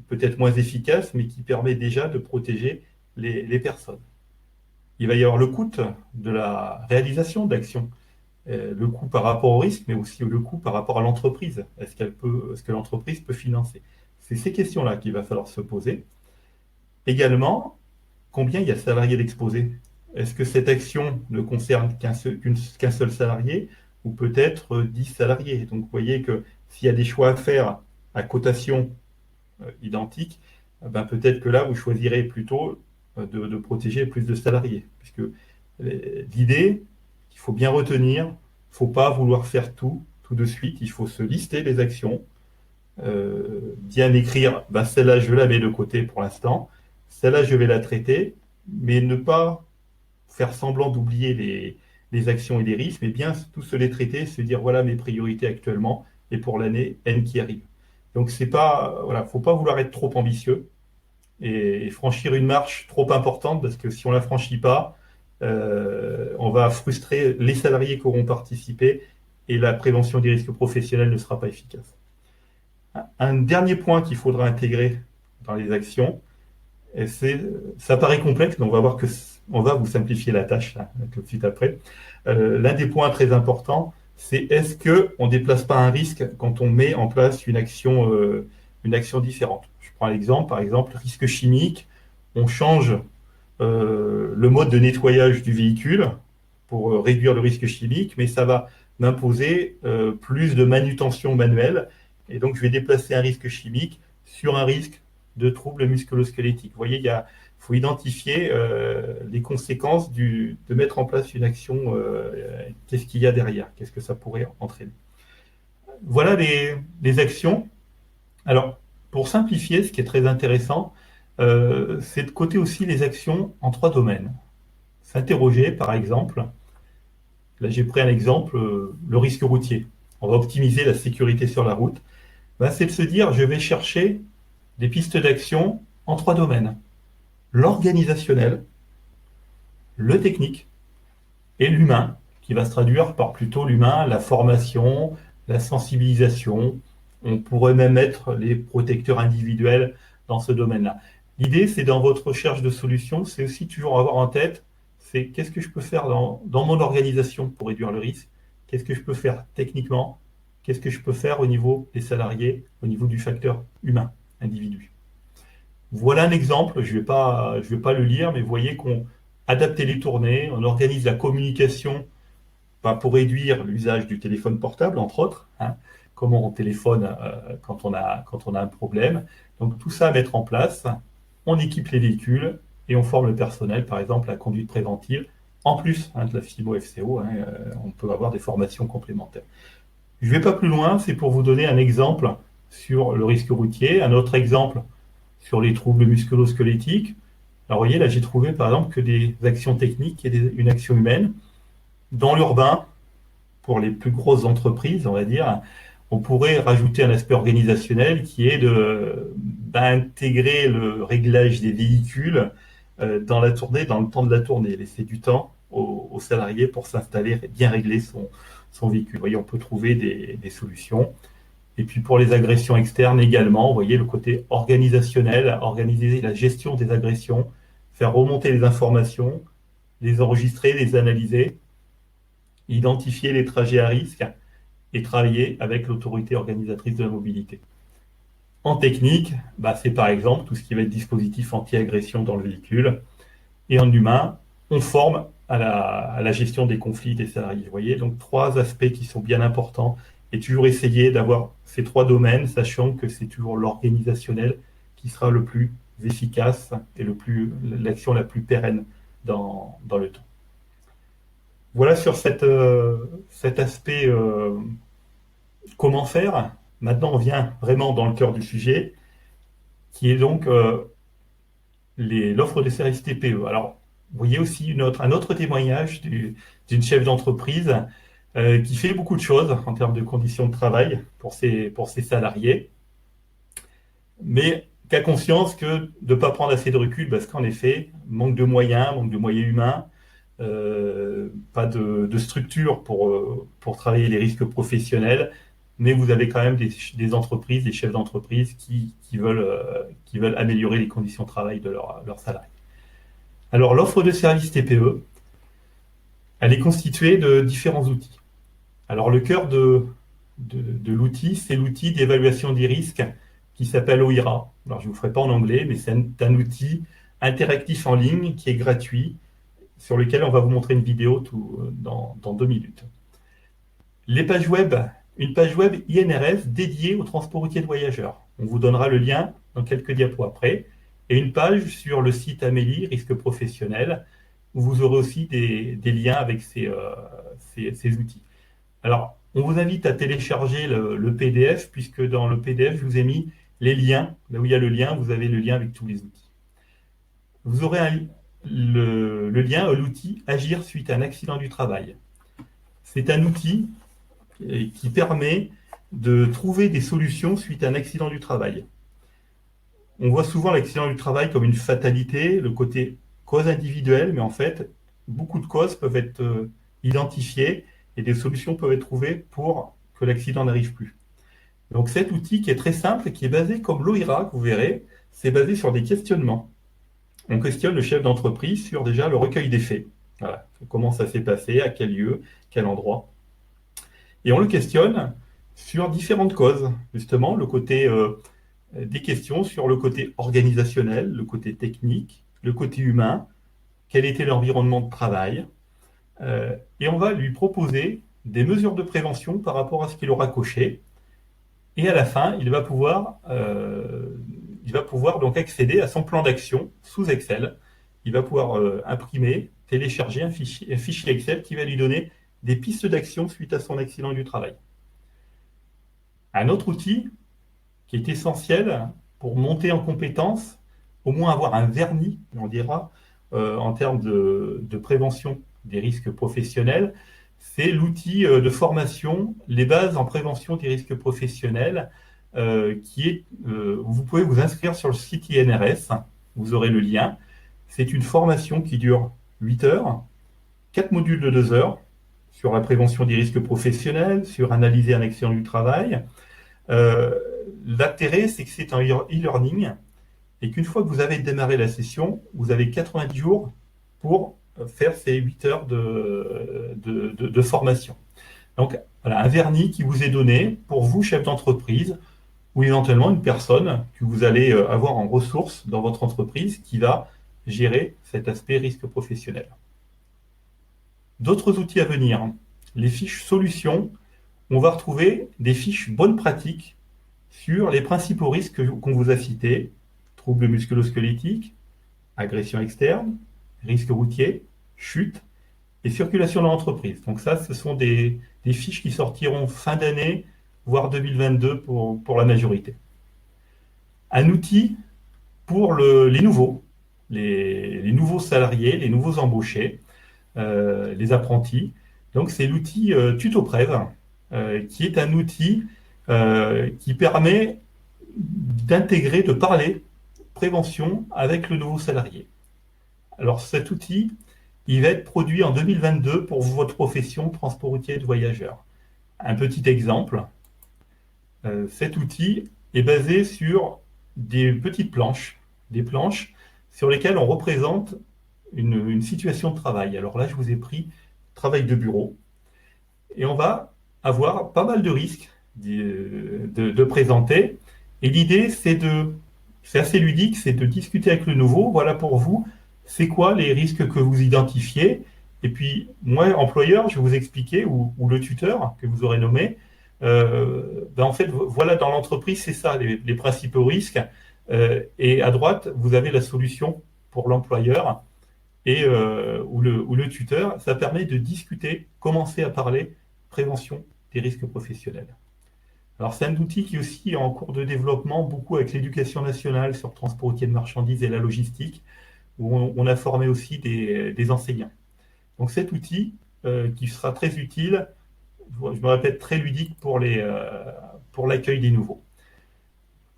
peut-être moins efficace, mais qui permet déjà de protéger les personnes. Il va y avoir le coût de la réalisation d'action, le coût par rapport au risque, mais aussi le coût par rapport à l'entreprise. Est-ce que l'entreprise peut financer? C'est ces questions-là qu'il va falloir se poser. Également, combien il y a de salariés d'exposés? Est-ce que cette action ne concerne qu'un seul salarié ou peut-être 10 salariés? Donc vous voyez que s'il y a des choix à faire à cotation identique, ben peut-être que là, vous choisirez plutôt de protéger plus de salariés. Puisque l'idée, il faut bien retenir, il ne faut pas vouloir faire tout de suite, il faut se lister les actions, bien écrire, ben celle-là je la mets de côté pour l'instant, celle-là je vais la traiter, mais ne pas faire semblant d'oublier les actions et les risques, mais bien tous se les traiter, se dire voilà mes priorités actuellement et pour l'année N qui arrive. Donc c'est pas, voilà, faut pas vouloir être trop ambitieux et franchir une marche trop importante parce que si on la franchit pas, on va frustrer les salariés qui auront participé et la prévention des risques professionnels ne sera pas efficace. Un dernier point qu'il faudra intégrer dans les actions, et ça paraît complexe, mais on va voir que on va vous simplifier la tâche là, tout de suite après. L'un des points très importants, c'est est-ce qu'on ne déplace pas un risque quand on met en place une action différente. Je prends l'exemple, par exemple, risque chimique, on change le mode de nettoyage du véhicule pour réduire le risque chimique, mais ça va m'imposer plus de manutention manuelle, et donc je vais déplacer un risque chimique sur un risque de troubles musculo-squelettiques. Vous voyez, il faut identifier les conséquences de mettre en place une action. Qu'est-ce qu'il y a derrière? Qu'est-ce que ça pourrait entraîner? Voilà les actions Alors, pour simplifier, ce qui est très intéressant, c'est de coter aussi les actions en 3 domaines. S'interroger, par exemple, là j'ai pris un exemple, le risque routier. On va optimiser la sécurité sur la route. Ben, c'est de se dire, je vais chercher des pistes d'action en 3 domaines. L'organisationnel, le technique et l'humain, qui va se traduire par plutôt l'humain, la formation, la sensibilisation. On pourrait même mettre les protecteurs individuels dans ce domaine-là. L'idée, c'est dans votre recherche de solutions, c'est aussi toujours avoir en tête, c'est qu'est-ce que je peux faire dans mon organisation pour réduire le risque, qu'est-ce que je peux faire techniquement, qu'est-ce que je peux faire au niveau des salariés, au niveau du facteur humain, individu. Voilà un exemple, je vais pas le lire, mais vous voyez qu'on adapte les tournées, on organise la communication pour réduire l'usage du téléphone portable, entre autres, hein, comment on téléphone quand on a un problème. Donc tout ça à mettre en place, on équipe les véhicules et on forme le personnel, par exemple, à la conduite préventive, en plus de la FIMO-FCO, on peut avoir des formations complémentaires. Je ne vais pas plus loin, c'est pour vous donner un exemple sur le risque routier, un autre exemple sur les troubles musculo-squelettiques. Alors, vous voyez, là, j'ai trouvé, par exemple, que des actions techniques et une action humaine. Dans l'urbain, pour les plus grosses entreprises, on va dire, on pourrait rajouter un aspect organisationnel qui est d'intégrer le réglage des véhicules dans la tournée, dans le temps de la tournée, laisser du temps aux salariés pour s'installer et bien régler son véhicule. Vous voyez, on peut trouver des solutions. Et puis pour les agressions externes également, vous voyez le côté organisationnel, organiser la gestion des agressions, faire remonter les informations, les enregistrer, les analyser, identifier les trajets à risque et travailler avec l'autorité organisatrice de la mobilité. En technique, c'est par exemple tout ce qui va être dispositif anti-agression dans le véhicule. Et en humain, on forme à la gestion des conflits des salariés. Vous voyez, donc 3 aspects qui sont bien importants et toujours essayer d'avoir ces 3 domaines, sachant que c'est toujours l'organisationnel qui sera le plus efficace et l'action la plus pérenne dans le temps. Voilà sur cet aspect comment faire. Maintenant, on vient vraiment dans le cœur du sujet, qui est donc l'offre de services TPE. Alors, vous voyez aussi un autre témoignage d'une chef d'entreprise qui fait beaucoup de choses en termes de conditions de travail pour ses salariés, mais qui a conscience que de ne pas prendre assez de recul, parce qu'en effet, manque de moyens humains, pas de structure pour travailler les risques professionnels, mais vous avez quand même des entreprises, des chefs d'entreprise qui veulent améliorer les conditions de travail de leurs salariés. Alors, l'offre de services TPE, elle est constituée de différents outils. Alors, le cœur de l'outil, c'est l'outil d'évaluation des risques qui s'appelle OIRA. Alors, je ne vous ferai pas en anglais, mais c'est un outil interactif en ligne qui est gratuit, sur lequel on va vous montrer une vidéo dans 2 minutes. Les pages web, une page web INRS dédiée au transport routier de voyageurs. On vous donnera le lien dans quelques diapos après. Et une page sur le site Amélie, risque professionnel, où vous aurez aussi des liens avec ces outils. Alors, on vous invite à télécharger le PDF, puisque dans le PDF, je vous ai mis les liens. Là où il y a le lien, vous avez le lien avec tous les outils. Vous aurez le lien à l'outil Agir suite à un accident du travail. C'est un outil qui permet de trouver des solutions suite à un accident du travail. On voit souvent l'accident du travail comme une fatalité, le côté cause individuelle, mais en fait, beaucoup de causes peuvent être identifiées et des solutions peuvent être trouvées pour que l'accident n'arrive plus. Donc cet outil qui est très simple, qui est basé comme l'OIRA, que vous verrez, c'est basé sur des questionnements. On questionne le chef d'entreprise sur déjà le recueil des faits. Voilà. Comment ça s'est passé, à quel lieu, quel endroit. Et on le questionne sur différentes causes, justement, le côté des questions sur le côté organisationnel, le côté technique, le côté humain, quel était l'environnement de travail. Et on va lui proposer des mesures de prévention par rapport à ce qu'il aura coché. Et à la fin, il va pouvoir donc accéder à son plan d'action sous Excel. Il va pouvoir imprimer, télécharger un fichier Excel qui va lui donner des pistes d'action suite à son accident du travail. Un autre outil qui est essentiel pour monter en compétence, au moins avoir un vernis, on dira, en termes de prévention des risques professionnels. C'est l'outil de formation, les bases en prévention des risques professionnels, vous pouvez vous inscrire sur le site INRS, vous aurez le lien. C'est une formation qui dure 8 heures, 4 modules de 2 heures, sur la prévention des risques professionnels, sur analyser un accident du travail. L'intérêt, c'est que c'est un e-learning et qu'une fois que vous avez démarré la session, vous avez 90 jours pour faire ces 8 heures de formation. Donc, voilà, un vernis qui vous est donné pour vous, chef d'entreprise, ou éventuellement une personne que vous allez avoir en ressources dans votre entreprise qui va gérer cet aspect risque professionnel. D'autres outils à venir, les fiches solutions, on va retrouver des fiches bonnes pratiques sur les principaux risques qu'on vous a cités, troubles musculo-squelettiques, agression externe, risque routier, chute et circulation dans l'entreprise. Donc ça, ce sont des fiches qui sortiront fin d'année, voire 2022 pour la majorité. Un outil pour les nouveaux, les nouveaux salariés, les nouveaux embauchés, les apprentis. Donc c'est l'outil TutoPrev, qui est un outil qui permet d'intégrer, de parler prévention avec le nouveau salarié. Alors cet outil, il va être produit en 2022 pour votre profession transport routier de voyageurs. Un petit exemple, cet outil est basé sur des petites planches, des planches sur lesquelles on représente une situation de travail. Alors là, je vous ai pris travail de bureau et on va avoir pas mal de risques de présenter. Et l'idée, c'est assez ludique, c'est de discuter avec le nouveau. Voilà pour vous, c'est quoi les risques que vous identifiez. Et puis, moi, employeur, je vais vous expliquer, ou le tuteur que vous aurez nommé, en fait, voilà, dans l'entreprise, c'est ça, les principaux risques. Et à droite, vous avez la solution pour l'employeur ou le tuteur. Ça permet de discuter, commencer à parler prévention des risques professionnels. Alors, c'est un outil qui est aussi en cours de développement, beaucoup avec l'éducation nationale sur le transport routier de marchandises et la logistique, où on a formé aussi des enseignants. Donc, cet outil qui sera très utile, je me répète, très ludique pour l'accueil des nouveaux.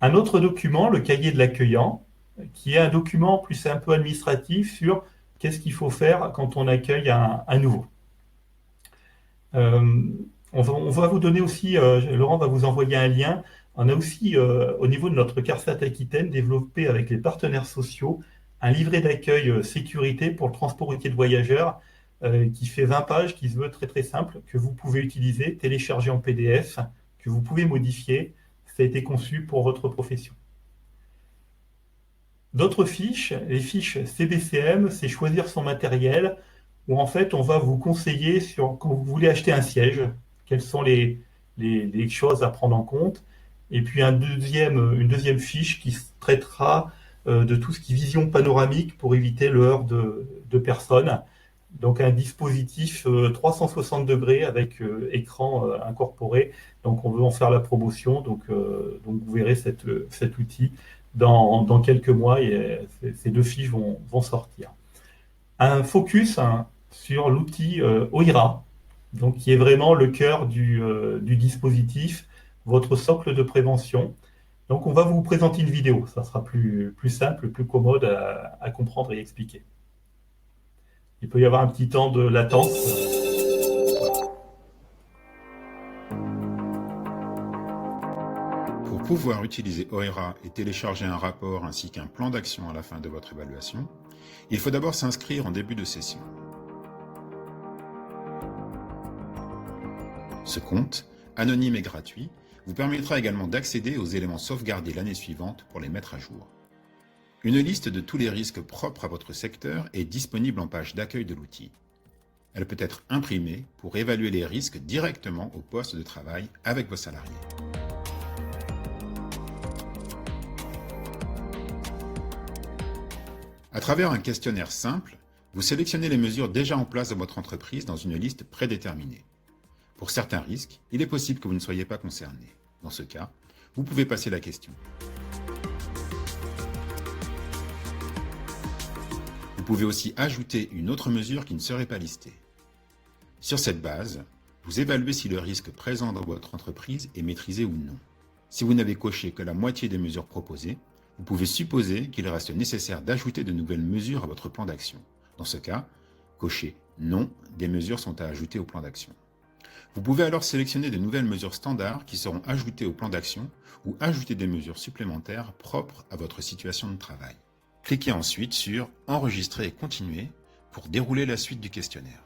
Un autre document, le cahier de l'accueillant, qui est un document plus un peu administratif sur qu'est-ce qu'il faut faire quand on accueille un nouveau. On va vous donner aussi, Laurent va vous envoyer un lien. On a aussi, au niveau de notre CARSAT Aquitaine, développé avec les partenaires sociaux un livret d'accueil sécurité pour le transport routier de voyageurs qui fait 20 pages, qui se veut très très simple, que vous pouvez utiliser, télécharger en PDF, que vous pouvez modifier. Ça a été conçu pour votre profession. D'autres fiches, les fiches CBCM, c'est choisir son matériel, où en fait on va vous conseiller sur quand vous voulez acheter un siège, quelles sont les choses à prendre en compte. Et puis une deuxième fiche qui traitera de tout ce qui est vision panoramique pour éviter le heurt de personnes. Donc un dispositif 360 degrés avec écran incorporé. Donc on veut en faire la promotion. Donc vous verrez cet outil dans quelques mois et ces deux fiches vont sortir. Un focus sur l'outil OIRA, donc qui est vraiment le cœur du dispositif, votre socle de prévention. Donc on va vous présenter une vidéo, ça sera plus simple, plus commode à comprendre et expliquer. Il peut y avoir un petit temps de latence. Pour pouvoir utiliser OIRA et télécharger un rapport ainsi qu'un plan d'action à la fin de votre évaluation, il faut d'abord s'inscrire en début de session. Ce compte, anonyme et gratuit, vous permettra également d'accéder aux éléments sauvegardés l'année suivante pour les mettre à jour. Une liste de tous les risques propres à votre secteur est disponible en page d'accueil de l'outil. Elle peut être imprimée pour évaluer les risques directement au poste de travail avec vos salariés. À travers un questionnaire simple, vous sélectionnez les mesures déjà en place dans votre entreprise dans une liste prédéterminée. Pour certains risques, il est possible que vous ne soyez pas concerné. Dans ce cas, Vous pouvez passer la question. Vous pouvez aussi ajouter une autre mesure qui ne serait pas listée. Sur cette base, vous évaluez si le risque présent dans votre entreprise est maîtrisé ou non. Si vous n'avez coché que la moitié des mesures proposées, vous pouvez supposer qu'il reste nécessaire d'ajouter de nouvelles mesures à votre plan d'action. Dans ce cas, cochez « Non », des mesures sont à ajouter au plan d'action. Vous pouvez alors sélectionner de nouvelles mesures standards qui seront ajoutées au plan d'action ou ajouter des mesures supplémentaires propres à votre situation de travail. Cliquez ensuite sur « Enregistrer et continuer » pour dérouler la suite du questionnaire.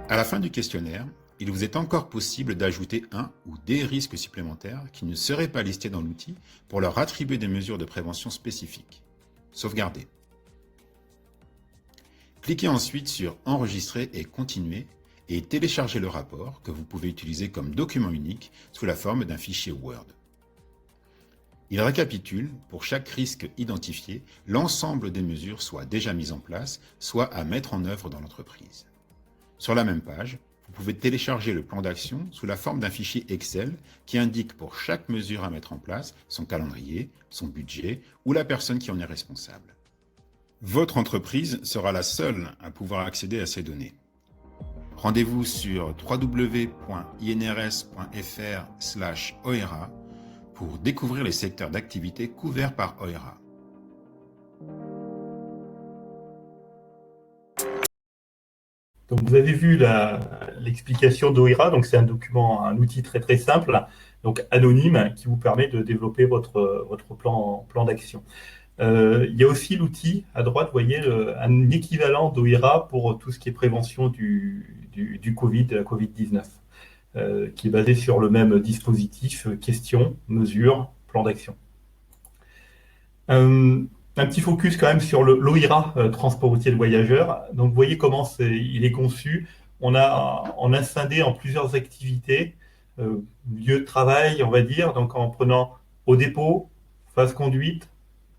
À la fin du questionnaire, il vous est encore possible d'ajouter un ou des risques supplémentaires qui ne seraient pas listés dans l'outil pour leur attribuer des mesures de prévention spécifiques. Sauvegarder. Cliquez ensuite sur « Enregistrer et continuer » et téléchargez le rapport que vous pouvez utiliser comme document unique sous la forme d'un fichier Word. Il récapitule, pour chaque risque identifié, l'ensemble des mesures soit déjà mises en place, soit à mettre en œuvre dans l'entreprise. Sur la même page, vous pouvez télécharger le plan d'action sous la forme d'un fichier Excel qui indique pour chaque mesure à mettre en place son calendrier, son budget ou la personne qui en est responsable. Votre entreprise sera la seule à pouvoir accéder à ces données. Rendez-vous sur www.inrs.fr/OERA pour découvrir les secteurs d'activité couverts par OERA. Donc vous avez vu l'explication d'OERA, donc c'est un document, un outil très très simple, donc anonyme, qui vous permet de développer votre plan d'action. Il y a aussi l'outil à droite, vous voyez, un équivalent d'OERA pour tout ce qui est prévention du Covid, de la Covid-19, qui est basé sur le même dispositif, questions, mesures, plan d'action. Un petit focus quand même sur l'OIRA, transport routier de voyageurs. Donc vous voyez comment il est conçu. On a scindé en plusieurs activités, lieu de travail, on va dire, donc en prenant au dépôt, phase conduite,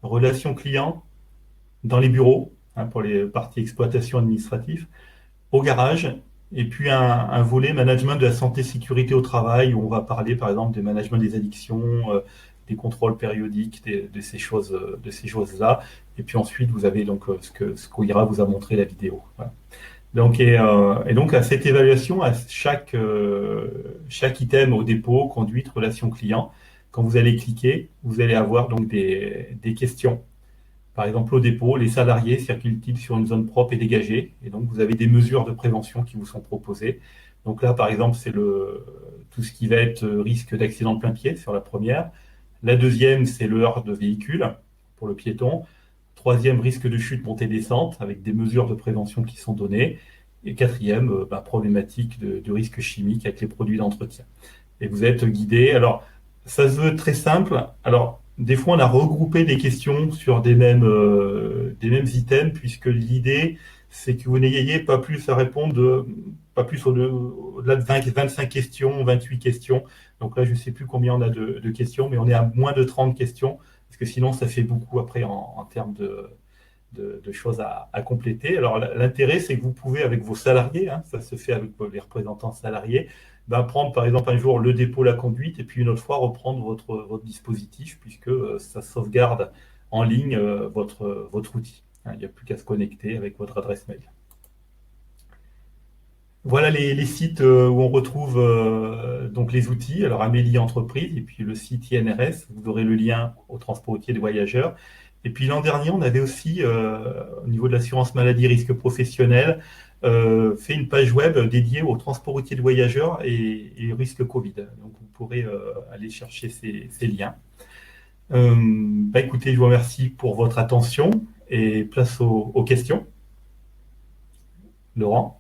relations clients, dans les bureaux, pour les parties exploitation administrative, au garage, et puis un volet management de la santé sécurité au travail, où on va parler par exemple des management des addictions, des contrôles périodiques, de ces choses-là. Et puis ensuite, vous avez donc ce qu'OIRA vous a montré la vidéo. Voilà. Donc, et donc à cette évaluation, à chaque item au dépôt, conduite, relation client, quand vous allez cliquer, vous allez avoir donc des questions. Par exemple, au dépôt, les salariés circulent-ils sur une zone propre et dégagée? Et donc, vous avez des mesures de prévention qui vous sont proposées. Donc là, par exemple, c'est tout ce qui va être risque d'accident de plein pied sur la première. La deuxième, c'est le heurt de véhicule pour le piéton. Troisième, risque de chute, montée, descente, avec des mesures de prévention qui sont données. Et quatrième, problématique de risque chimique avec les produits d'entretien. Et vous êtes guidé. Alors, ça se veut très simple. Alors, des fois, on a regroupé des questions sur des mêmes items, puisque l'idée, c'est que vous n'ayez pas plus à répondre, pas plus au-delà de 25 questions, 28 questions. Donc là, je ne sais plus combien on a de questions, mais on est à moins de 30 questions, parce que sinon, ça fait beaucoup après en termes de choses à compléter. Alors, l'intérêt, c'est que vous pouvez, avec vos salariés, ça se fait avec les représentants salariés, prendre par exemple un jour le dépôt, la conduite, et puis une autre fois reprendre votre dispositif, puisque ça sauvegarde en ligne votre outil. Il n'y a plus qu'à se connecter avec votre adresse mail. Voilà les sites où on retrouve donc les outils. Alors Amélie Entreprise et puis le site INRS. Vous aurez le lien au transport routier de voyageurs. Et puis l'an dernier, on avait aussi, au niveau de l'assurance maladie risque professionnel, fait une page web dédiée au transport routier de voyageurs et risque Covid. Donc vous pourrez aller chercher ces liens. Écoutez, je vous remercie pour votre attention et place aux questions. Laurent?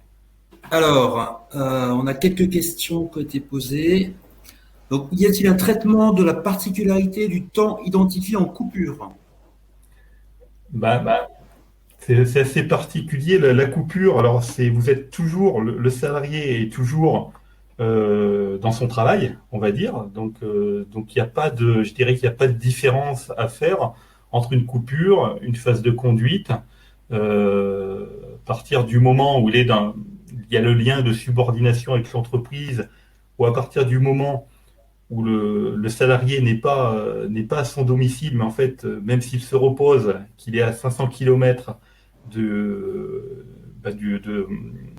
Alors, on a quelques questions qui ont été posées. Donc, y a-t-il un traitement de la particularité du temps identifié en coupure? C'est assez particulier, la coupure. Alors, vous êtes toujours, le salarié est toujours dans son travail, on va dire. Donc il n'y a pas je dirais qu'il n'y a pas de différence à faire entre une coupure, une phase de conduite, à partir du moment où il est il y a le lien de subordination avec l'entreprise, où à partir du moment où le salarié n'est pas à son domicile, mais en fait, même s'il se repose, qu'il est à 500 km de,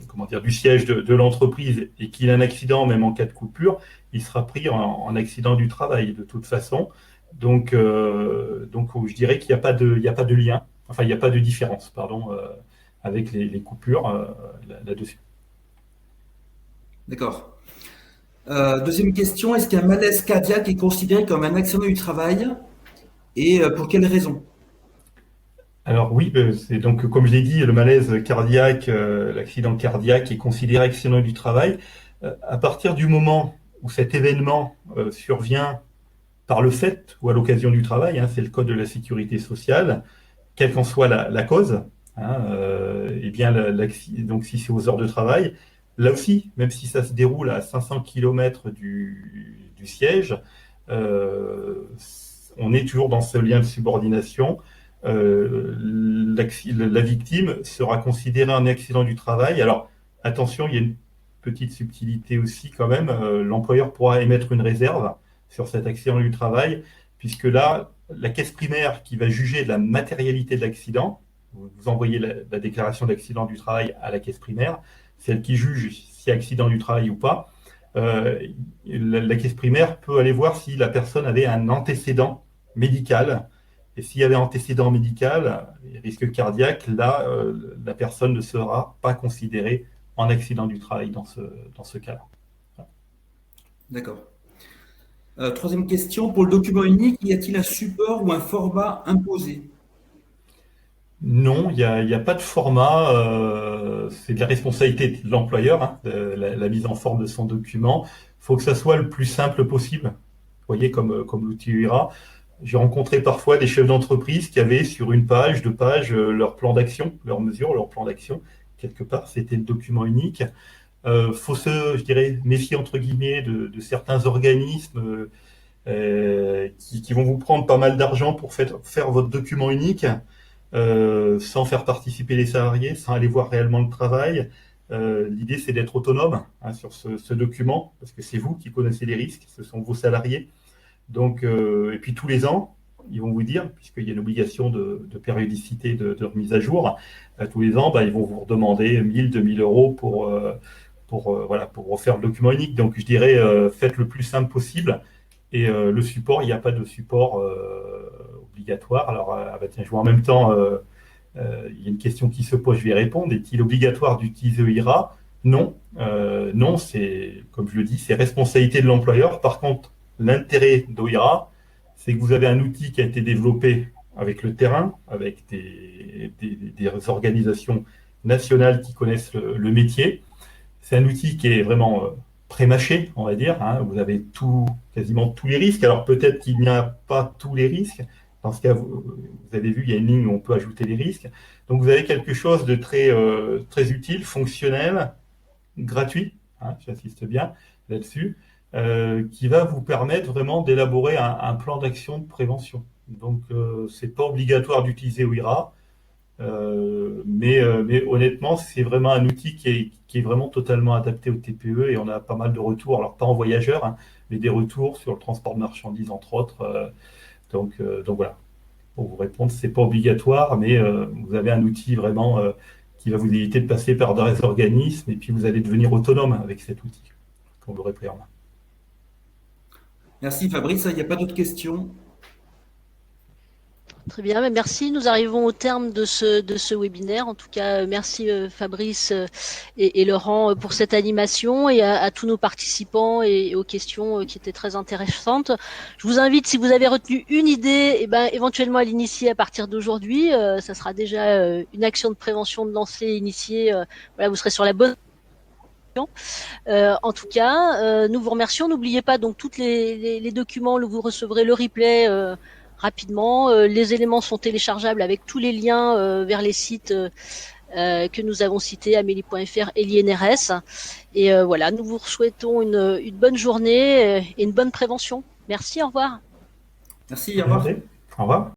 comment dire, du siège de l'entreprise et qu'il a un accident, même en cas de coupure, il sera pris en accident du travail de toute façon. Donc je dirais qu'il n'y a pas de lien, enfin il n'y a pas de différence, pardon, avec les coupures là-dessus. D'accord. Deuxième question, est-ce qu'un malaise cardiaque est considéré comme un accident du travail et pour quelles raisons? Alors oui, c'est donc comme je l'ai dit, le malaise cardiaque, l'accident cardiaque est considéré accident du travail. À partir du moment où cet événement survient par le fait ou à l'occasion du travail, hein, c'est le code de la sécurité sociale, quelle qu'en soit la cause, hein, eh bien donc si c'est aux heures de travail, là aussi, même si ça se déroule à 500 km du siège, on est toujours dans ce lien de subordination. La victime sera considérée un accident du travail. Alors, attention, il y a une petite subtilité aussi quand même. L'employeur pourra émettre une réserve sur cet accident du travail, puisque là, la caisse primaire qui va juger de la matérialité de l'accident, vous envoyez la déclaration d'accident du travail à la caisse primaire, celle qui juge si accident du travail ou pas. La caisse primaire peut aller voir si la personne avait un antécédent médical. Et s'il y avait antécédent médical, risque cardiaque, là, la personne ne sera pas considérée en accident du travail dans ce cas-là. Voilà. D'accord. Troisième question, pour le document unique, y a-t-il un support ou un format imposé? Non, il y a pas de format. C'est de la responsabilité de l'employeur, hein, la mise en forme de son document. Il faut que ça soit le plus simple possible. Vous voyez, comme l'outil UIRA. J'ai rencontré parfois des chefs d'entreprise qui avaient sur une page, 2 pages, leur plan d'action, leurs mesures, leur plan d'action. Quelque part, c'était le document unique. Faut je dirais, méfier entre guillemets de certains organismes qui vont vous prendre pas mal d'argent pour faire votre document unique, sans faire participer les salariés, sans aller voir réellement le travail. L'idée, c'est d'être autonome, hein, sur ce document, parce que c'est vous qui connaissez les risques, ce sont vos salariés. Donc, et puis tous les ans, ils vont vous dire, puisqu'il y a une obligation de périodicité de remise à jour, tous les ans, ils vont vous redemander 1000, 2000 euros voilà, pour refaire le document unique. Donc, je dirais, faites le plus simple possible. Et le support, il n'y a pas de support obligatoire. Alors, tiens, je vois en même temps, il y a une question qui se pose, je vais répondre. Est-il obligatoire d'utiliser EIRA? Non. Non, c'est, comme je le dis, c'est responsabilité de l'employeur. Par contre, l'intérêt d'OIRA, c'est que vous avez un outil qui a été développé avec le terrain, avec des organisations nationales qui connaissent le métier. C'est un outil qui est vraiment pré-mâché, on va dire, hein. Vous avez quasiment tous les risques. Alors peut-être qu'il n'y a pas tous les risques. Dans ce cas, vous avez vu, il y a une ligne où on peut ajouter les risques. Donc vous avez quelque chose de très utile, fonctionnel, gratuit, hein, j'insiste bien là-dessus, qui va vous permettre vraiment d'élaborer un plan d'action de prévention. Donc, c'est pas obligatoire d'utiliser OIRA, mais honnêtement, c'est vraiment un outil qui est vraiment totalement adapté au TPE et on a pas mal de retours, alors pas en voyageurs, hein, mais des retours sur le transport de marchandises, entre autres. Donc voilà, pour vous répondre, c'est pas obligatoire, mais vous avez un outil vraiment qui va vous éviter de passer par des organismes et puis vous allez devenir autonome avec cet outil quand vous l'aurez pris en main. Merci Fabrice, il n'y a pas d'autres questions? Très bien, merci. Nous arrivons au terme de ce webinaire. En tout cas, merci Fabrice et Laurent pour cette animation et à tous nos participants et aux questions qui étaient très intéressantes. Je vous invite, si vous avez retenu une idée, éventuellement à l'initier à partir d'aujourd'hui. Ça sera déjà une action de prévention de lancer initiée. Voilà, vous serez sur la bonne. En tout cas, nous vous remercions. N'oubliez pas donc tous les documents, vous recevrez le replay rapidement. Les éléments sont téléchargeables avec tous les liens vers les sites que nous avons cités, amélie.fr et l'INRS. Et voilà, nous vous souhaitons une bonne journée et une bonne prévention. Merci, au revoir. Merci, au revoir. Au revoir.